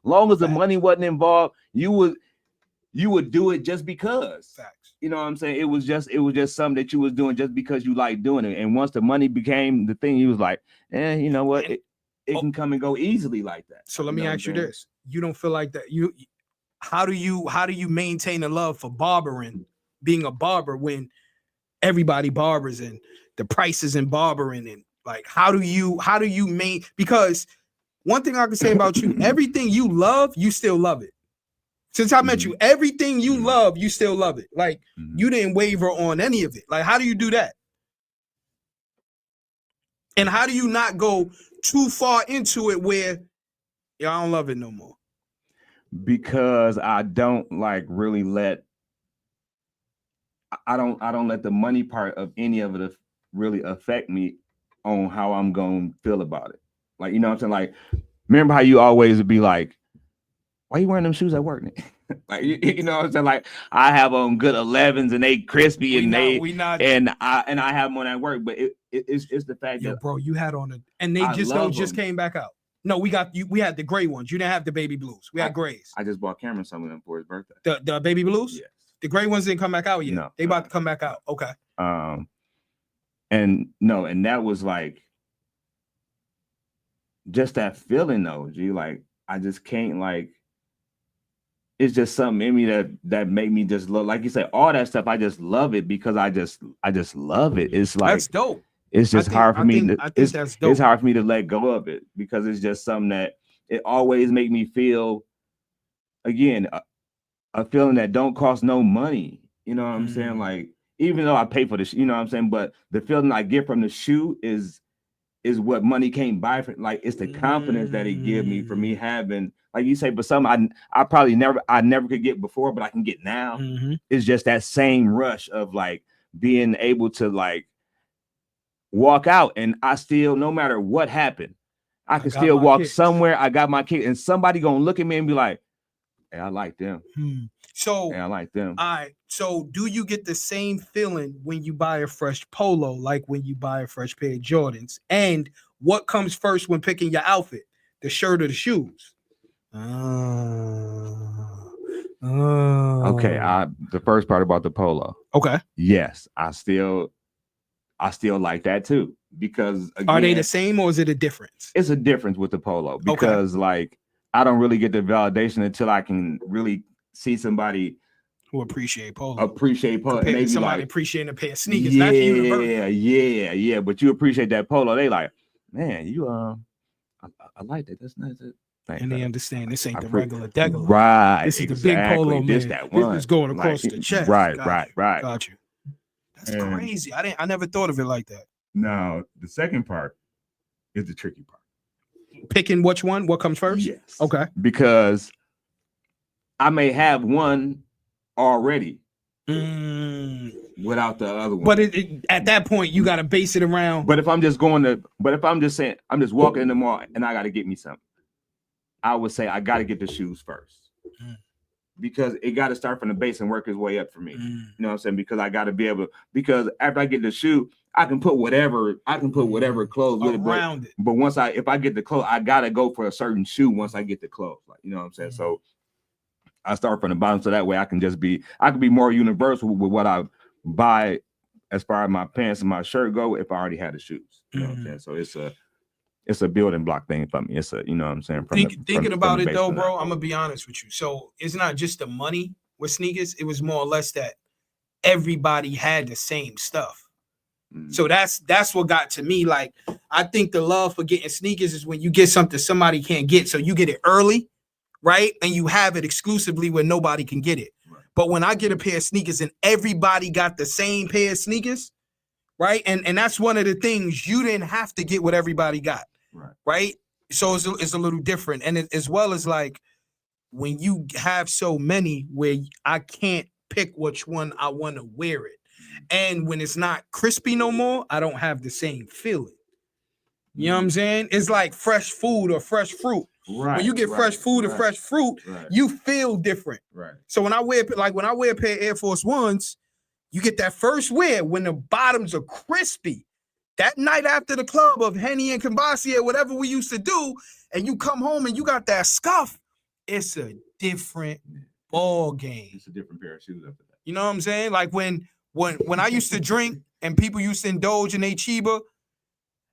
Long as the Facts. money wasn't involved, you would do it just because. Facts. You know what I'm saying? It was just something that you was doing just because you like doing it. And once the money became the thing, you was like, you know what? And- It can come and go easily like that. So let You me know what ask you I'm saying? this: you don't feel like that? How do you maintain a love for barbering, being a barber when everybody barbers and the prices in barbering, and like how do you because one thing I can say about you, everything you love, you still love it. Since I met you, everything you love, you still love it. Like you didn't waver on any of it. Like how do you do that? And how do you not go too far into it where I don't love it no more? Because I don't like really let I don't let the money part of any of it really affect me on how I'm gonna feel about it. Like, you know what I'm saying? Like, remember how you always would be like, why you wearing them shoes at work? Like, you know what I'm saying? Like, I have on good 11s and they crispy and I have them on at work, but it's the fact that bro, you had on and they just came back out. No, we had the gray ones. You didn't have the baby blues. We had grays. I just bought Cameron some of them for his birthday. The baby blues? Yes. The gray ones didn't come back out yet. No, they about to come back out. Okay. And that was like just that feeling though, G. Like I just can't like. It's just something in me that make me just love, like you said, all that stuff. I just love it because I just love it. It's like that's dope. It's just hard for me. I think that's dope. It's hard for me to let go of it because it's just something that it always make me feel. Again, a feeling that don't cost no money. You know what I'm saying? Like even though I pay for this, you know what I'm saying, but the feeling I get from the shoe is what money can't buy for. Like it's the confidence that it give me for me having, like you say, but something I probably never could get before, but I can get now. It's just that same rush of like being able to like walk out and I still, no matter what happened, I can still walk somewhere. I got my kick and somebody gonna look at me and be like, hey, I like them. So hey, I like them. All right. So do you get the same feeling when you buy a fresh polo, like when you buy a fresh pair of Jordans? And what comes first when picking your outfit? The shirt or the shoes? Okay. The first part about the polo. Okay. Yes, I still like that too. Because again, are they the same or is it a difference? It's a difference with the polo because like I don't really get the validation until I can really see somebody who appreciate polo. Appreciate polo, and Compared they to be somebody like, appreciating a pair of sneakers. That's universal. yeah. But you appreciate that polo. They like, man, you I like that. That's nice. And they understand this ain't the pre- regular degular. Right. This is the exactly. big polo, This man. that one. This is going across like, the chest. Right. Got you. That's crazy. I never thought of it like that. Now, the second part is the tricky part. Picking which one? What comes first? Yes. Okay. Because I may have one already without the other one. But at that point, you got to base it around. But if I'm just saying, I'm just walking in the mall and I got to get me something, I would say I got to get the shoes first. Because it got to start from the base and work its way up for me. You know what I'm saying? Because I got to be able to, because after I get the shoe, I can put whatever clothes with around it. But if I get the clothes, I got to go for a certain shoe once I get the clothes. Like, you know what I'm saying? So I start from the bottom so that way I can be more universal with what I buy as far as my pants and my shirt go if I already had the shoes. You know what I'm saying? So it's a building block thing for me. It's a, you know what I'm saying? Thinking about it though, bro, I'm gonna be honest with you. So it's not just the money with sneakers. It was more or less that everybody had the same stuff. So that's what got to me. Like, I think the love for getting sneakers is when you get something somebody can't get. So you get it early, right? And you have it exclusively where nobody can get it. Right. But when I get a pair of sneakers and everybody got the same pair of sneakers, right? And that's one of the things, you didn't have to get what everybody got. Right. So it's a little different. And as well as like when you have so many where I can't pick which one I want to wear it. And when it's not crispy no more, I don't have the same feeling. You know what I'm saying? It's like fresh food or fresh fruit. Right. When you get fresh food or fresh fruit, you feel different. Right. So when I wear a pair of Air Force Ones, you get that first wear when the bottoms are crispy. That night after the club of Henny and Kambasi or whatever we used to do, and you come home and you got that scuff, it's a different ball game. It's a different pair of shoes after that. You know what I'm saying? Like when I used to drink and people used to indulge in their Chiba,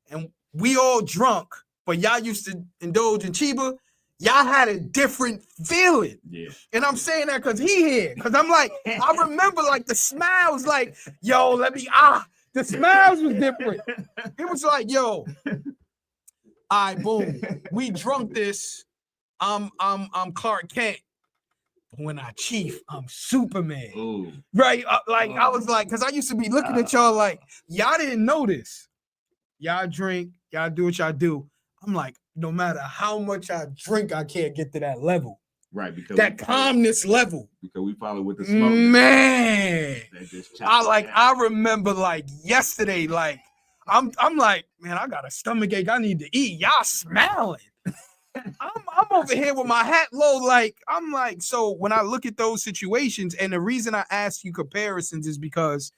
and we all drunk, but y'all used to indulge in Chiba, y'all had a different feeling. Yeah. And I'm saying that because he here. Because I'm like, I remember like the smiles, like, yo, the smiles was different. It was like, yo, all right, boom. We drunk this. I'm Clark Kent. When I chief, I'm Superman. Ooh. Right? I was like, because I used to be looking at y'all like, y'all didn't know this. Y'all drink, y'all do what y'all do. I'm like, no matter how much I drink, I can't get to that level. Right, because that calmness level. Because we follow with the smoke. Man, I remember like yesterday, like I'm like, man, I got a stomach ache. I need to eat. Y'all smiling. I'm over here with my hat low. Like I'm like, so when I look at those situations, and the reason I ask you comparisons is because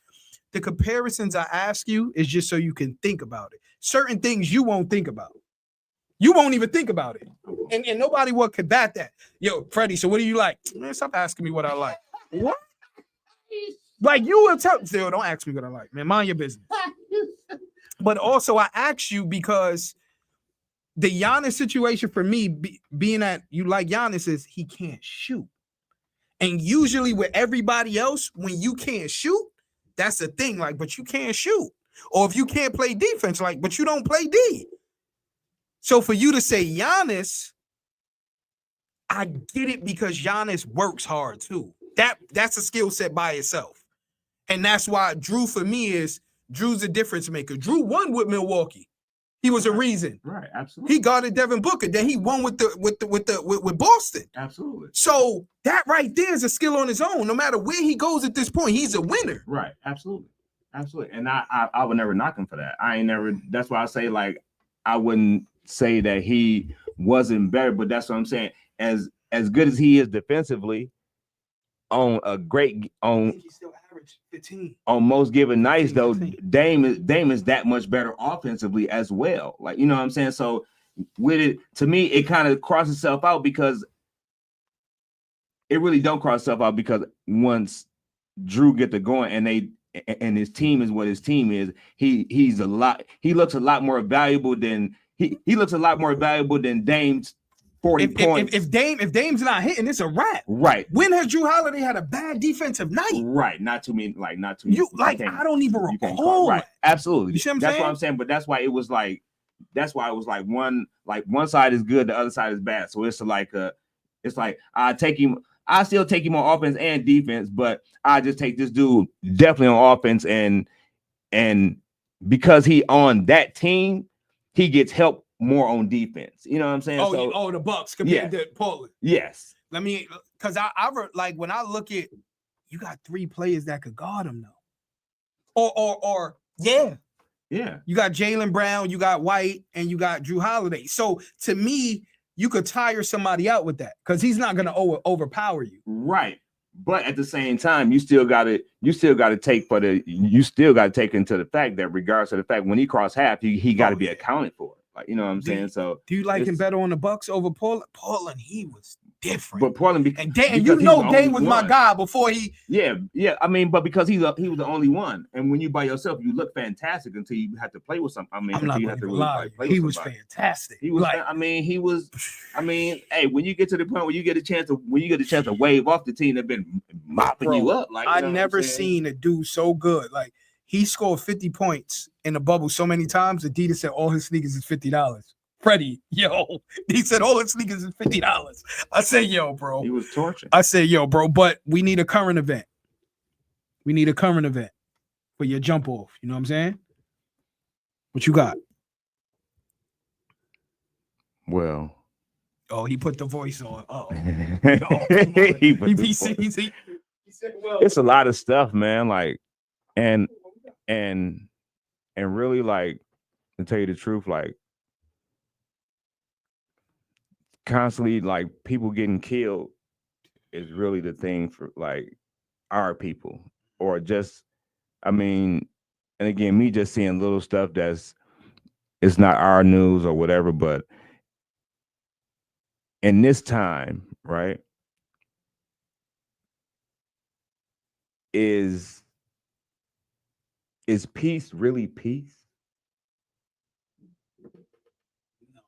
the comparisons I ask you is just so you can think about it. Certain things you won't think about. You won't even think about it. And nobody will combat that. Yo, Freddie, so what do you like? Man, stop asking me what I like. What? Like you will tell, still don't ask me what I like, man. Mind your business. But also I ask you because the Giannis situation for me, being that you like Giannis, is he can't shoot. And usually with everybody else, when you can't shoot, that's the thing. Like, but you can't shoot. Or if you can't play defense, like, but you don't play D. So for you to say Giannis, I get it because Giannis works hard too. That's a skill set by itself. And that's why Drew for me Drew's a difference maker. Drew won with Milwaukee. He was a reason. Right, absolutely. He guarded Devin Booker. Then he won with Boston. Absolutely. So that right there is a skill on his own. No matter where he goes at this point, he's a winner. Right, absolutely. Absolutely. And I would never knock him for that. That's why I say, like, I wouldn't say that he wasn't better, but that's what I'm saying. As good as he is defensively, on a great he still averaged 15 on most given nights, though 15. Dame is that much better offensively as well. Like, you know what I'm saying? So with it, to me, it kind of crosses itself out because it really don't cross itself out because once Drew get to going and his team is what his team is, he looks a lot more valuable than he looks a lot more valuable than Dame's 40 points. If Dame's not hitting, it's a wrap. Right. When has Drew Holiday had a bad defensive night? Right. Not too many. I don't even recall. Right. Absolutely. You see what I'm That's saying? what I'm saying. But that's why it was like one side is good, the other side is bad. So it's like I still take him on offense and defense, but I just take this dude definitely on offense and because he on that team, he gets help more on defense. You know what I'm saying? The Bucks compared to Portland. Yes. Because I like when I look at, you got 3 players that could guard him though. Or Yeah. You got Jalen Brown, you got White, and you got Drew Holiday. So to me, you could tire somebody out with that because he's not gonna overpower you. Right. But at the same time, you still got to take into the fact that regardless of the fact when he cross half, he got to be accounted for. Like, you know what I'm saying? So do you like him better on the Bucks over Portland? Portland, he was different. But Portland, and you know Dame was my guy before he. Yeah. I mean, but because he was the only one, and when you by yourself, you look fantastic until you have to play with something. I mean, I'm not you gonna have to lie. He was fantastic. He was. Hey, when you get to the point where you get a chance to wave off the team that been mopping you up, like I never seen a dude so good. Like he scored 50 points in the bubble so many times. Adidas said all his sneakers is $50. Freddie, he said all his sneakers is $50. I said, yo, bro. He was torching. I said, yo, bro, but we need a current event. We need a current event for your jump off. You know what I'm saying? What you got? Well. Oh, he put the voice on. He said, well, it's a lot of stuff, man. Like, and really, like, to tell you the truth, like, constantly, like, people getting killed is really the thing for like our people, or just, I mean, and again, me just seeing little stuff it's not our news or whatever, but in this time, right, is peace really peace? No,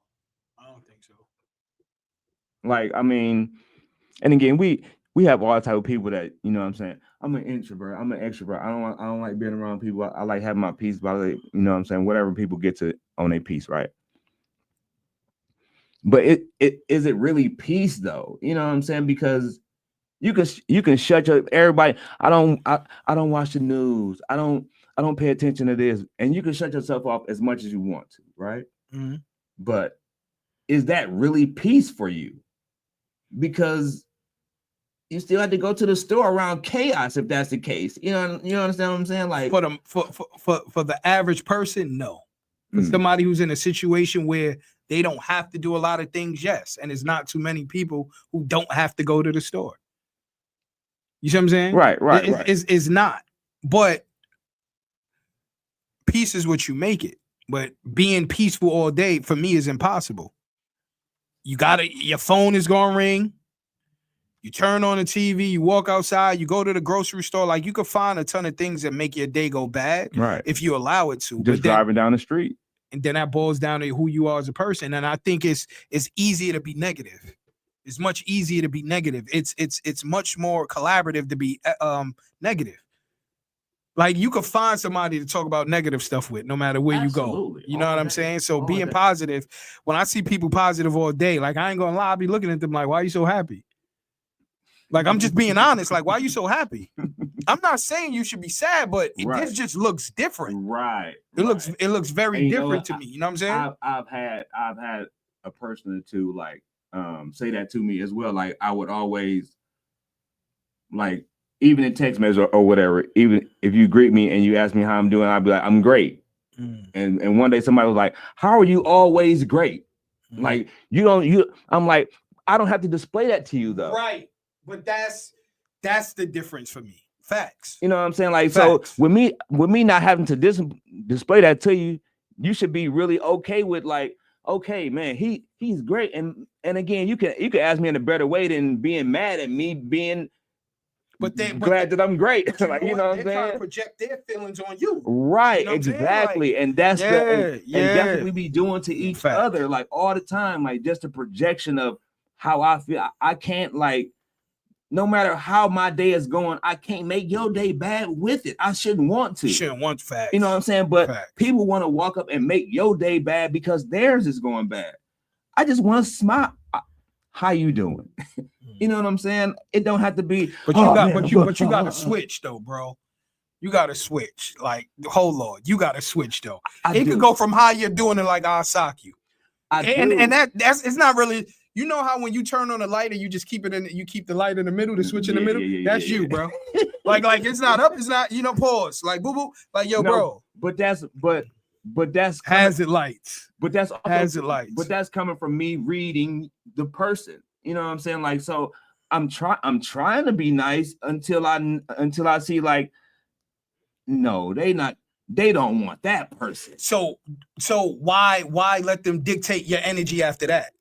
I don't think so. Like, I mean, and again, we have all type of people that, you know what I'm saying, I'm an introvert, I'm an extrovert. I don't like being around people. I like having my peace, but you know what I'm saying, whatever people get to on their peace, right? But it is it really peace though? You know what I'm saying? Because you can shut your everybody. I don't watch the news. I don't pay attention to this, and you can shut yourself off as much as you want to, right? Mm-hmm. But is that really peace for you? Because you still have to go to the store around chaos if that's the case. You understand what I'm saying? Like for the average person, no. For somebody who's in a situation where they don't have to do a lot of things, yes. And it's not too many people who don't have to go to the store. You see what I'm saying? Right. It's not. But peace is what you make it. But being peaceful all day, for me, is impossible. Your phone is going to ring. You turn on the TV, you walk outside, you go to the grocery store. Like, you could find a ton of things that make your day go bad, right, if you allow it to. Just driving down the street. And then that boils down to who you are as a person. And I think it's easier to be negative. It's much easier to be negative. It's much more collaborative to be negative. Like, you could find somebody to talk about negative stuff with, no matter where Absolutely. You go. You know what I'm saying? So being positive, when I see people positive all day, like, I ain't gonna lie, I be looking at them like, why are you so happy? Like, I'm just being honest. Like, why are you so happy? I'm not saying you should be sad, but this just looks different. Right. It looks very different to me. You know what I'm saying? I've had a person or two like say that to me as well. Like, I would always, like, even in text message or whatever, even if you greet me and you ask me how I'm doing, I'd be like, I'm great. And one day somebody was like, how are you always great? Like, I'm like, I don't have to display that to you though. Right. But that's the difference for me. Facts. You know what I'm saying? Like, Facts. So with me not having to display that to you, you should be really okay with, like, okay, man, he's great. And again, you can ask me in a better way than being mad at me being but they glad that I'm great. Like, you know what I'm they're trying to saying? project their feelings on you. Right, You know what I'm saying? exactly. Like, And that's and that's what yeah. we be doing to each Facts. other, like all the time, like just a projection of how I feel. I can't, like, no matter how my day is going, I can't make your day bad with it. I shouldn't want to. Shouldn't want facts. You know what I'm saying? But Facts. people want to walk up and make your day bad because theirs is going bad. I just want to smile. How you doing? You know what I'm saying? It don't have to be. But you got to switch though, bro. You got to switch. Like, hold on, you got to switch though. It could go from how you're doing it, like I'll sock you. And that's it's not really. You know how when you turn on the light and you just keep it in, you keep the light in the middle, the switch in the middle. That's you, bro. like it's not up, it's not. You know, pause. Like boo boo. Like yo, bro. But that's has it lights. But that's also, has it lights. But that's coming from me reading the person. You know what I'm saying? Like, so I'm trying to be nice until I see, like, no, they don't want that person. So why let them dictate your energy after that?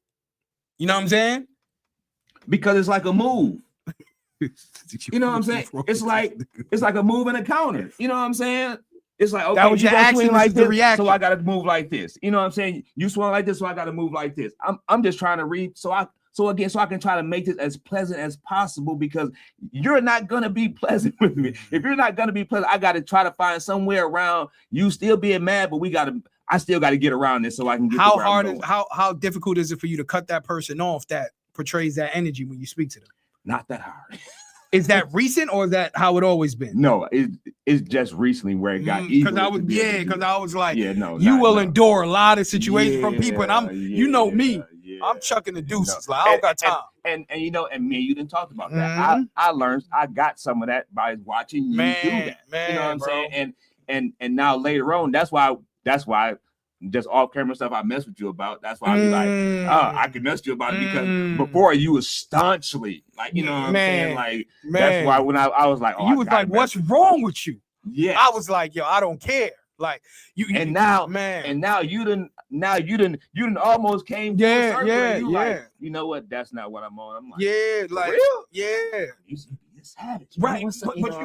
You know what I'm saying? Because it's like a move. You know what I'm saying? It's like a move and a counter. You know what I'm saying? It's like, okay, that was your action, like the reaction. So I gotta move like this. You know what I'm saying? You swing like this, so I gotta move like this. I'm just trying to read so I can try to make this as pleasant as possible, because you're not gonna be pleasant with me. If you're not gonna be pleasant, I gotta try to find somewhere around you still being mad, but I still gotta get around this so I can get how hard is how difficult is it for you to cut that person off that portrays that energy when you speak to them? Not that hard. Is that recent or is that how it always been? No, it's just recently where it got easier. Because I was like, no, you will endure a lot of situations from people, and you know me, I'm chucking the deuces. Like, I don't got time. And you know, and me and you didn't talk about that. I learned, I got some of that by watching you do that. You know what I'm saying? And now later on, that's why just off camera stuff I mess with you about. That's why I be like, I can mess with you about it, because before you was staunchly, like, you know what I'm saying? Like, that's why when I was like, you was like, what's wrong with you? Yeah. I was like, yo, I don't care. Like now you didn't almost came to a circle. Like, you know what? That's not what I'm on. I'm like, real? Yeah. You savage, right?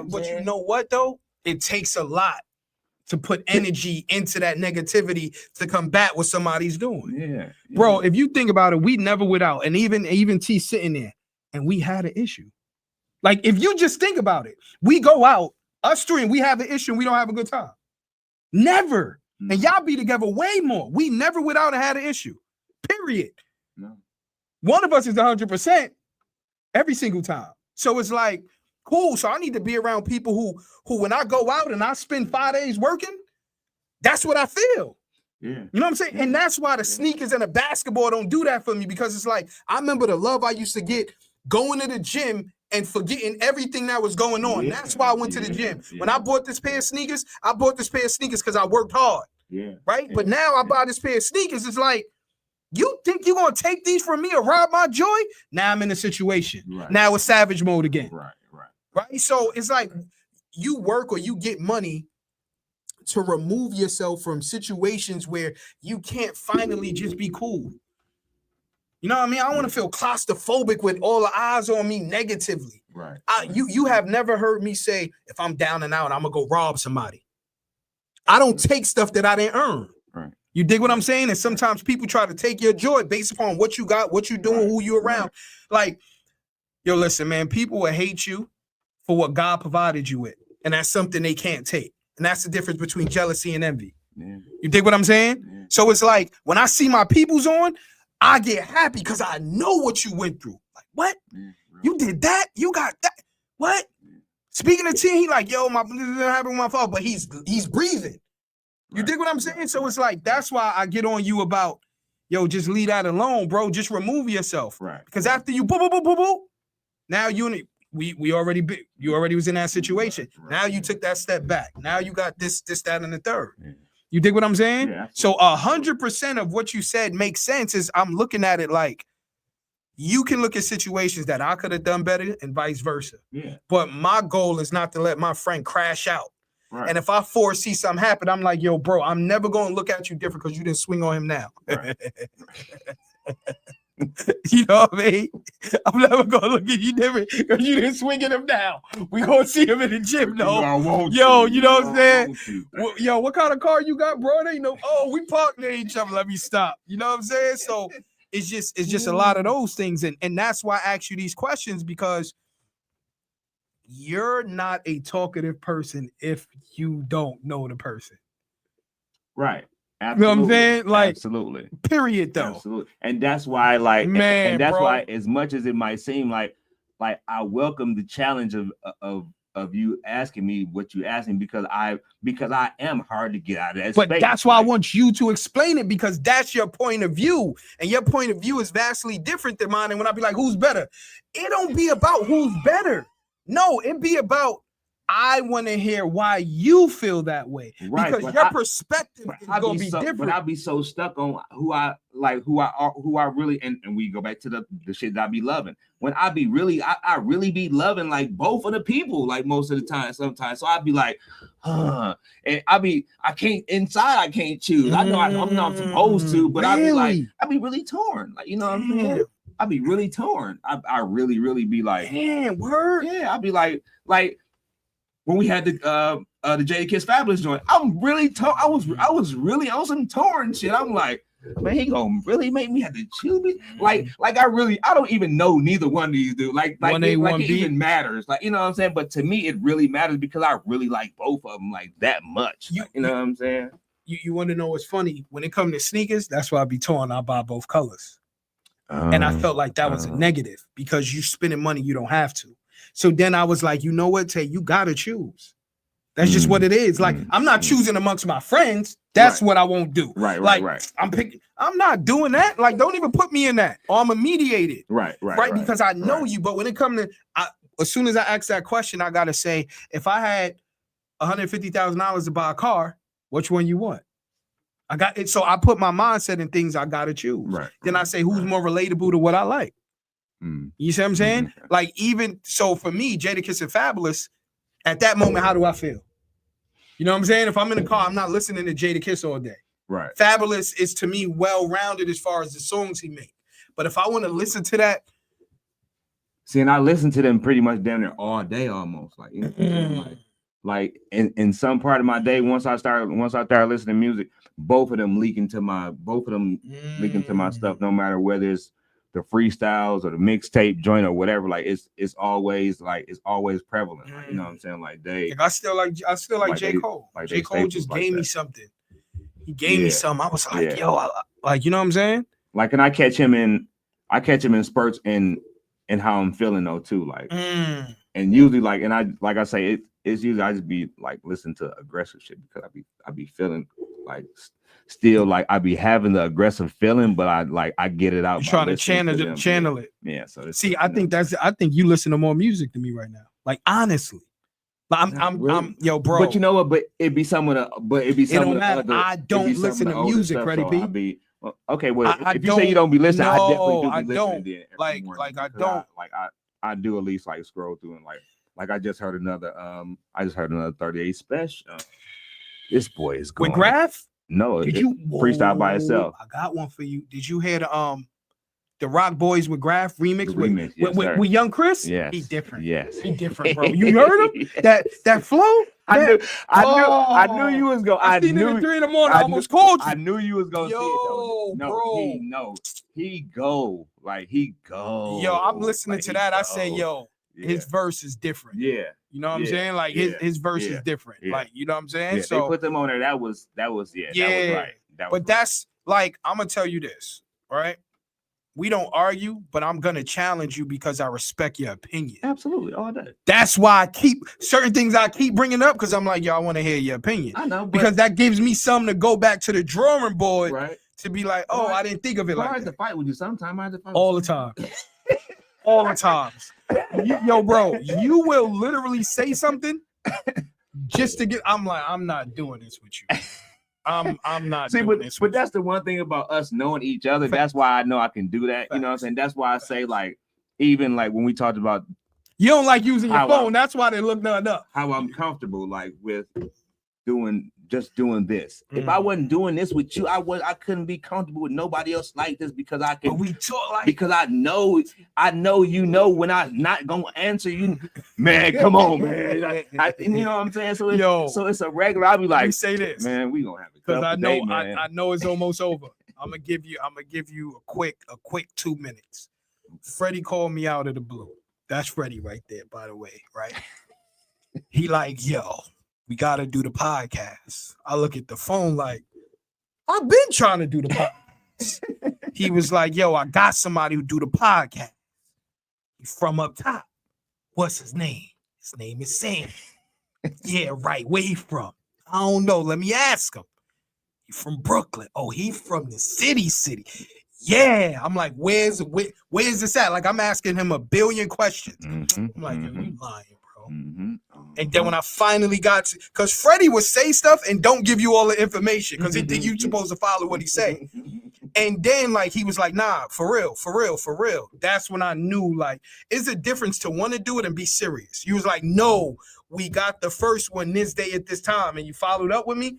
But you know what though? It takes a lot to put energy into that negativity to combat what somebody's doing. Yeah. Bro, if you think about it, we never without, and even T sitting there, and we had an issue. Like, if you just think about it, we go out, us three, and we have an issue and we don't have a good time. Never. And y'all be together way more. We never without had an issue. Period. No. One of us is 100% every single time. So it's like, cool. So I need to be around people who when I go out and I spend 5 days working, that's what I feel. Yeah. You know what I'm saying? And that's why the sneakers and the basketball don't do that for me, because it's like, I remember the love I used to get going to the gym and forgetting everything that was going on. Yeah. That's why I went to the gym. When I bought this pair of sneakers, I bought this pair of sneakers because I worked hard. Yeah. Right? But now I buy this pair of sneakers. It's like, you think you're going to take these from me or rob my joy? Now I'm in a situation. Right. Now it's savage mode again. Right. So it's like you work or you get money to remove yourself from situations where you can't finally just be cool. You know what I mean? I don't want to feel claustrophobic with all the eyes on me negatively. Right. You have never heard me say, if I'm down and out, I'm going to go rob somebody. I don't take stuff that I didn't earn. Right. You dig what I'm saying? And sometimes people try to take your joy based upon what you got, what you doing, who you around. Like, yo, listen, man, people will hate you for what God provided you with. And that's something they can't take. And that's the difference between jealousy and envy. Yeah. You dig what I'm saying? Yeah. So it's like, when I see my peoples on, I get happy because I know what you went through. Like, what? Yeah, you did that? You got that? What? Yeah. Speaking of T, he like, yo, this is happening my fault, but he's breathing. You dig what I'm saying? So it's like, that's why I get on you about, yo, just leave that alone, bro. Just remove yourself. Right. Because after you boo, now you already was in that situation. Right. Now you took that step back. Now you got this, that, and the third. Yeah. You dig what I'm saying? Yeah, so 100% of what you said makes sense. Is I'm looking at it like you can look at situations that I could have done better and vice versa. Yeah. But my goal is not to let my friend crash out. Right. And if I foresee something happen, I'm like, yo, bro, I'm never going to look at you different because you didn't swing on him now. Right. You know what I mean? I'm never gonna look at you different because you didn't swinging him down. We gonna see him in the gym though. Yo, you know what I'm saying? Yo, what kind of car you got, bro? It ain't no. Oh, we parked near each other. Let me stop. You know what I'm saying? So it's just a lot of those things, and that's why I ask you these questions, because you're not a talkative person if you don't know the person. Right. Absolutely. You know what I'm saying? Like, absolutely. Period, though. Absolutely. And that's why, like, man, and that's bro. why, as much as it might seem like I welcome the challenge of you asking me what you asking, because I am hard to get out of that but space. That's why I want you to explain it, because that's your point of view, and your point of view is vastly different than mine. And when I be like, who's better? It don't be about who's better. No, it be about, I want to hear why you feel that way, right? Because your perspective is going to be different. But I'll be so stuck on who I really, and we go back to the shit that I be loving. When I be really, I really be loving like both of the people, like most of the time, sometimes. So I'd be like, and I can't choose. I know I'm not supposed to, but really? I be really torn. Like, you know what I'm saying? I be really torn. I really be like, man, word. Yeah, I'd be like. When we had the Jadakiss Fabulous joint, I'm really I was on torn shit. I'm like, man, he gonna really make me have to choose me? Like I don't even know neither one of these dudes. Like it even matters. Like, you know what I'm saying? But to me, it really matters because I really like both of them like that much. You know what I'm saying? You want to know what's funny? When it comes to sneakers, that's why I be torn. I buy both colors. And I felt like that was a negative, because you spending money you don't have to. So then I was like, you know what, Tay, you gotta choose. That's just what it is. Like, I'm not choosing amongst my friends. That's what I won't do. Right. I'm not doing that. Like, don't even put me in that. Or I'm a mediated. Right. Because I know you. But when it comes to, as soon as I ask that question, I gotta say, if I had $150,000 to buy a car, which one you want? I got it. So I put my mindset in things I gotta choose. Right. Then I say, who's more relatable to what I like? You see what I'm saying? Like, even so for me, Jadakiss and Fabulous, at that moment, how do I feel? You know what I'm saying? If I'm in the car, I'm not listening to Jadakiss all day. Right. Fabulous is, to me, well-rounded as far as the songs he made. But if I want to listen to that, see, and I listen to them pretty much damn near all day almost. Like, you know, like in some part of my day, once I started listening to music, both of them leak into my stuff, no matter whether it's the freestyles or the mixtape joint or whatever. Like, it's always prevalent. Like, you know what I'm saying? Like, I still like J. Cole. Like, J. Cole just gave me something. He gave me something. I was like, yo, like, you know what I'm saying? Like, and I catch him in spurts in how I'm feeling though too. Like, and usually like I say, it's usually I just be like listening to aggressive shit because I be feeling like still like I be having the aggressive feeling, but I get it out. You're trying to channel it. Yeah. So I think you listen to more music than me right now. Like, honestly. I'm yo, bro. But you know what? But it'd be some of the I don't listen to music, Ready P. Okay, well, if you say you don't be listening, I definitely do be listening. Then I don't. I do at least like scroll through and like I just heard another 38 special. This boy is going with Graph. No, did you freestyle by itself? I got one for you. Did you hear the Rock Boys with Graph remix with Young Chris? Yes, he different. Yes, he different, bro. You heard him? That flow. I knew you was going. I seen him at 3 in the morning. I almost called you. I knew you was going to see it though. No, bro. He go. Yo, I'm listening to that. I say, yo, his verse is different. Yeah. You know what I'm saying? Like his verse is different. Yeah. Like, you know what I'm saying? Yeah, so they put them on there. That was that was right. That's like, I'm gonna tell you this, right? We don't argue, but I'm gonna challenge you because I respect your opinion. Absolutely, all day. That's why I keep certain things I keep bringing up, because I'm like, yo, I want to hear your opinion. I know, because that gives me something to go back to the drawing board, right? To be like, oh, I didn't think of it like that. I had to fight with you sometimes. I had to fight all the time. All the times. Yo, bro, you will literally say something just to get. I'm like, I'm not doing this with you. I'm not. See, but that's the one thing about us knowing each other. That's why I know I can do that. You know what I'm saying? That's why I say, like, even like when we talked about, you don't like using your phone. That's why they look nothing up. How I'm comfortable, like with doing this. If I wasn't doing this with you, I couldn't be comfortable with nobody else like this because I can. But we talk like Because I know you know when I'm not gonna answer you. Man, come on, man. You know what I'm saying? So it's a regular. I'll be like, we say this, man, we gonna have a because tough I know day, man. I know it's almost over. I'm gonna give you a quick 2 minutes. Freddie called me out of the blue. That's Freddie right there, by the way, right? He like, yo, we gotta do the podcast. I look at the phone like, I've been trying to do the podcast. He was like, yo, I got somebody who do the podcast. He's from up top. What's his name? His name is Sam. Yeah, right. Where he from? I don't know. Let me ask him. He from Brooklyn. Oh, he from the city. Yeah. I'm like, where's this at? Like, I'm asking him a billion questions. I'm like, yo, you lying, bro. And then when I finally got to, because Freddie would say stuff and don't give you all the information because he think you supposed to follow what he say. And then like he was like, nah, for real. That's when I knew like it's a difference to want to do it and be serious. You was like, no, we got the first one this day at this time, and you followed up with me.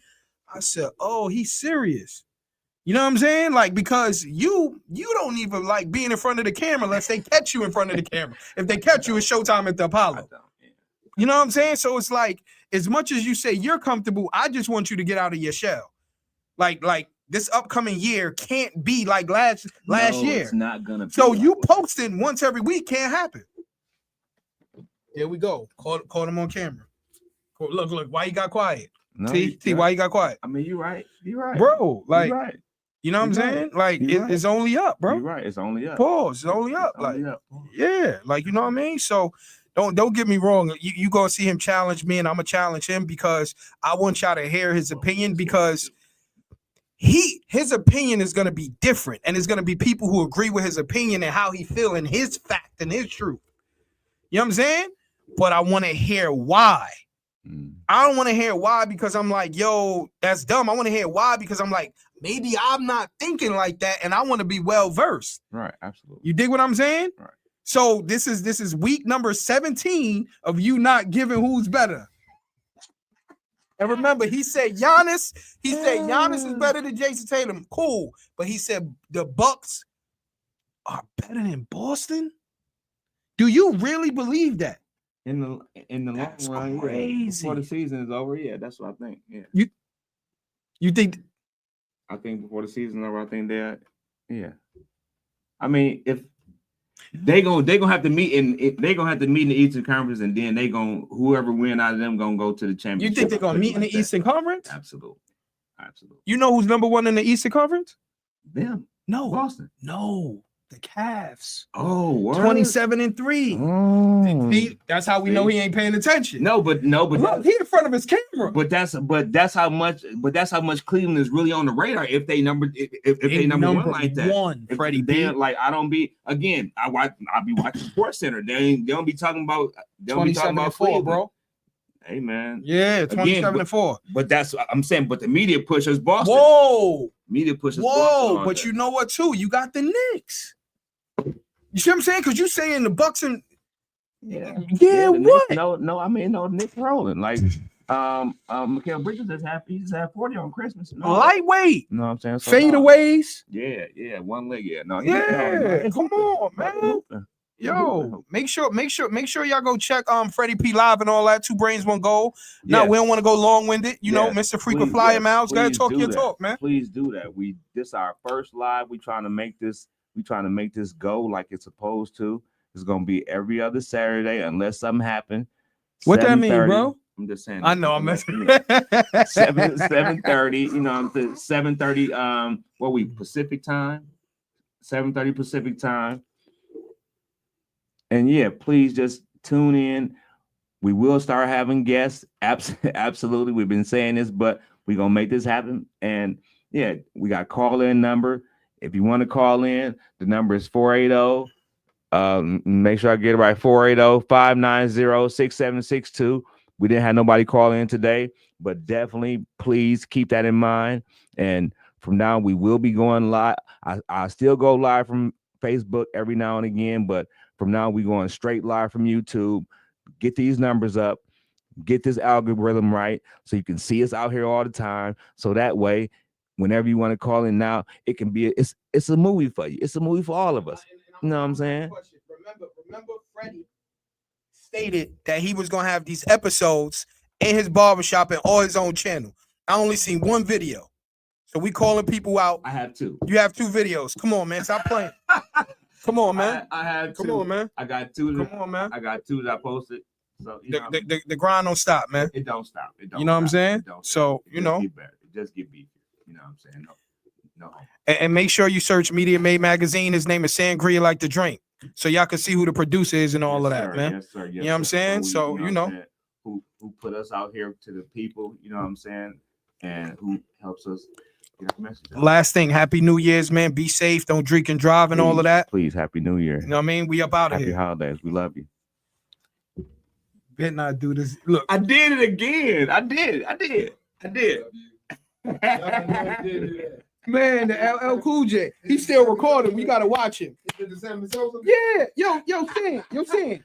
I said, oh, he's serious. You know what I'm saying? Like, because you don't even like being in front of the camera unless they catch you in front of the camera. If they catch you, it's showtime at the Apollo. You know what I'm saying? So it's like, as much as you say you're comfortable, I just want you to get out of your shell. Like this upcoming year can't be like last year. It's not gonna be. So you posting once every week can't happen. There we go. Call him on camera. Look, why you got quiet? No, T, why you got quiet? I mean, you're right. Bro, like, you're right. You know what I'm saying? Like, it's only up, bro. You're right. It's only up. Pause. It's only up. Yeah. Like, you know what I mean? So don't get me wrong. You gonna see him challenge me, and I'm gonna challenge him because I want y'all to hear his opinion, because his opinion is gonna be different, and it's gonna be people who agree with his opinion and how he feel and his fact and his truth. You know what I'm saying? But I want to hear why. I don't want to hear why because I'm like, yo, that's dumb. I want to hear why because I'm like, maybe I'm not thinking like that, and I want to be well versed. Right, absolutely. You dig what I'm saying? Right. So this is week number 17 of you not giving who's better. And remember, he said Giannis is better than Jason Tatum. Cool, but he said the Bucks are better than Boston. Do you really believe that? In the long run, crazy. Before the season is over, that's what I think. Yeah. You think? I think before the season is over, I think they're. I mean, if they gonna have to meet in the Eastern Conference, and then whoever win out of them gonna go to the championship. You think they're gonna meet in the Eastern Conference? Absolutely. You know who's number one in the Eastern Conference? Them. No. Boston. No. The Cavs. Oh, what? 27-3. Oh. That's how we know he ain't paying attention. No, but look, he in front of his camera. But that's how much Cleveland is really on the radar if they number one like that. Freddie, like I don't be again. I'll be watching Sports Center. They don't be talking about 27-4, bro. Hey man, 27-4. But that's what I'm saying. But the media pushes Boston. Whoa, media pushes. Boston but you know what? Too, you got the Knicks. You see what I'm saying? Because you saying the Bucks and what? Knicks, I mean Knicks rolling like Mikal Bridges just had 40 on Christmas. Lightweight. You know what I'm saying? So fadeaways. Yeah, one leg. Yeah, no. Come on, man. Yo, make sure y'all go check Freddie P Live and all that. Two Brains, One Goal. No, we don't want to go long-winded. You know, Mr. Frequent Flyer Miles. Go ahead, talk your talk, man. Please do that. This is our first live. We trying to make this go like it's supposed to. It's gonna be every other Saturday unless something happens. What that mean, bro? I'm just saying. I know. I'm messing. 7:30. You know, 7:30. What we Pacific time? 7:30 Pacific time. And please just tune in. We will start having guests. Absolutely. We've been saying this, but we're going to make this happen. And we got call-in number. If you want to call in, the number is 480. Make sure I get it right. 480-590-6762. We didn't have nobody call in today, but definitely please keep that in mind. And from now, we will be going live. I still go live from Facebook every now and again, but from now, we're going straight live from YouTube. Get these numbers up. get this algorithm right so you can see us out here all the time. So that way, whenever you want to call in now, it can be it's a movie for you. It's a movie for all of us. You know what I'm saying? Remember Freddie stated that he was gonna have these episodes in his barbershop and on his own channel. I only seen one video. So we calling people out. I have 2. You have 2 videos. Come on, man. Stop playing. Come on, man. I had 2. Come on, man. I got 2. Come on, man. I got 2 that I posted. So The grind don't stop, man. it don't stop. It don't. You know what I'm stop. saying? It don't So stop. you know, Get better. It just get beefy. You know what I'm saying? No. and make sure you search Media Made Magazine. His name is Sangria Like to Drink, so y'all can see who the producer is and all Yes, of that, sir. man. Yes, sir. Yes, You know what I'm sir. saying? So what you I'm know, saying? Who put us out here to the people? You know what I'm saying? And who helps us get our message out. last thing, Happy New Year's, man. Be safe. Don't drink and drive and all of that. Please, Happy New Year. You know what I mean? We up out of Happy here. holidays. We love you. Better not do this. Look, I did it again. I did. man, the LL Cool J. He's still recording. We gotta watch him. Is it the Sammy Sosa? Yeah, yo, Sin.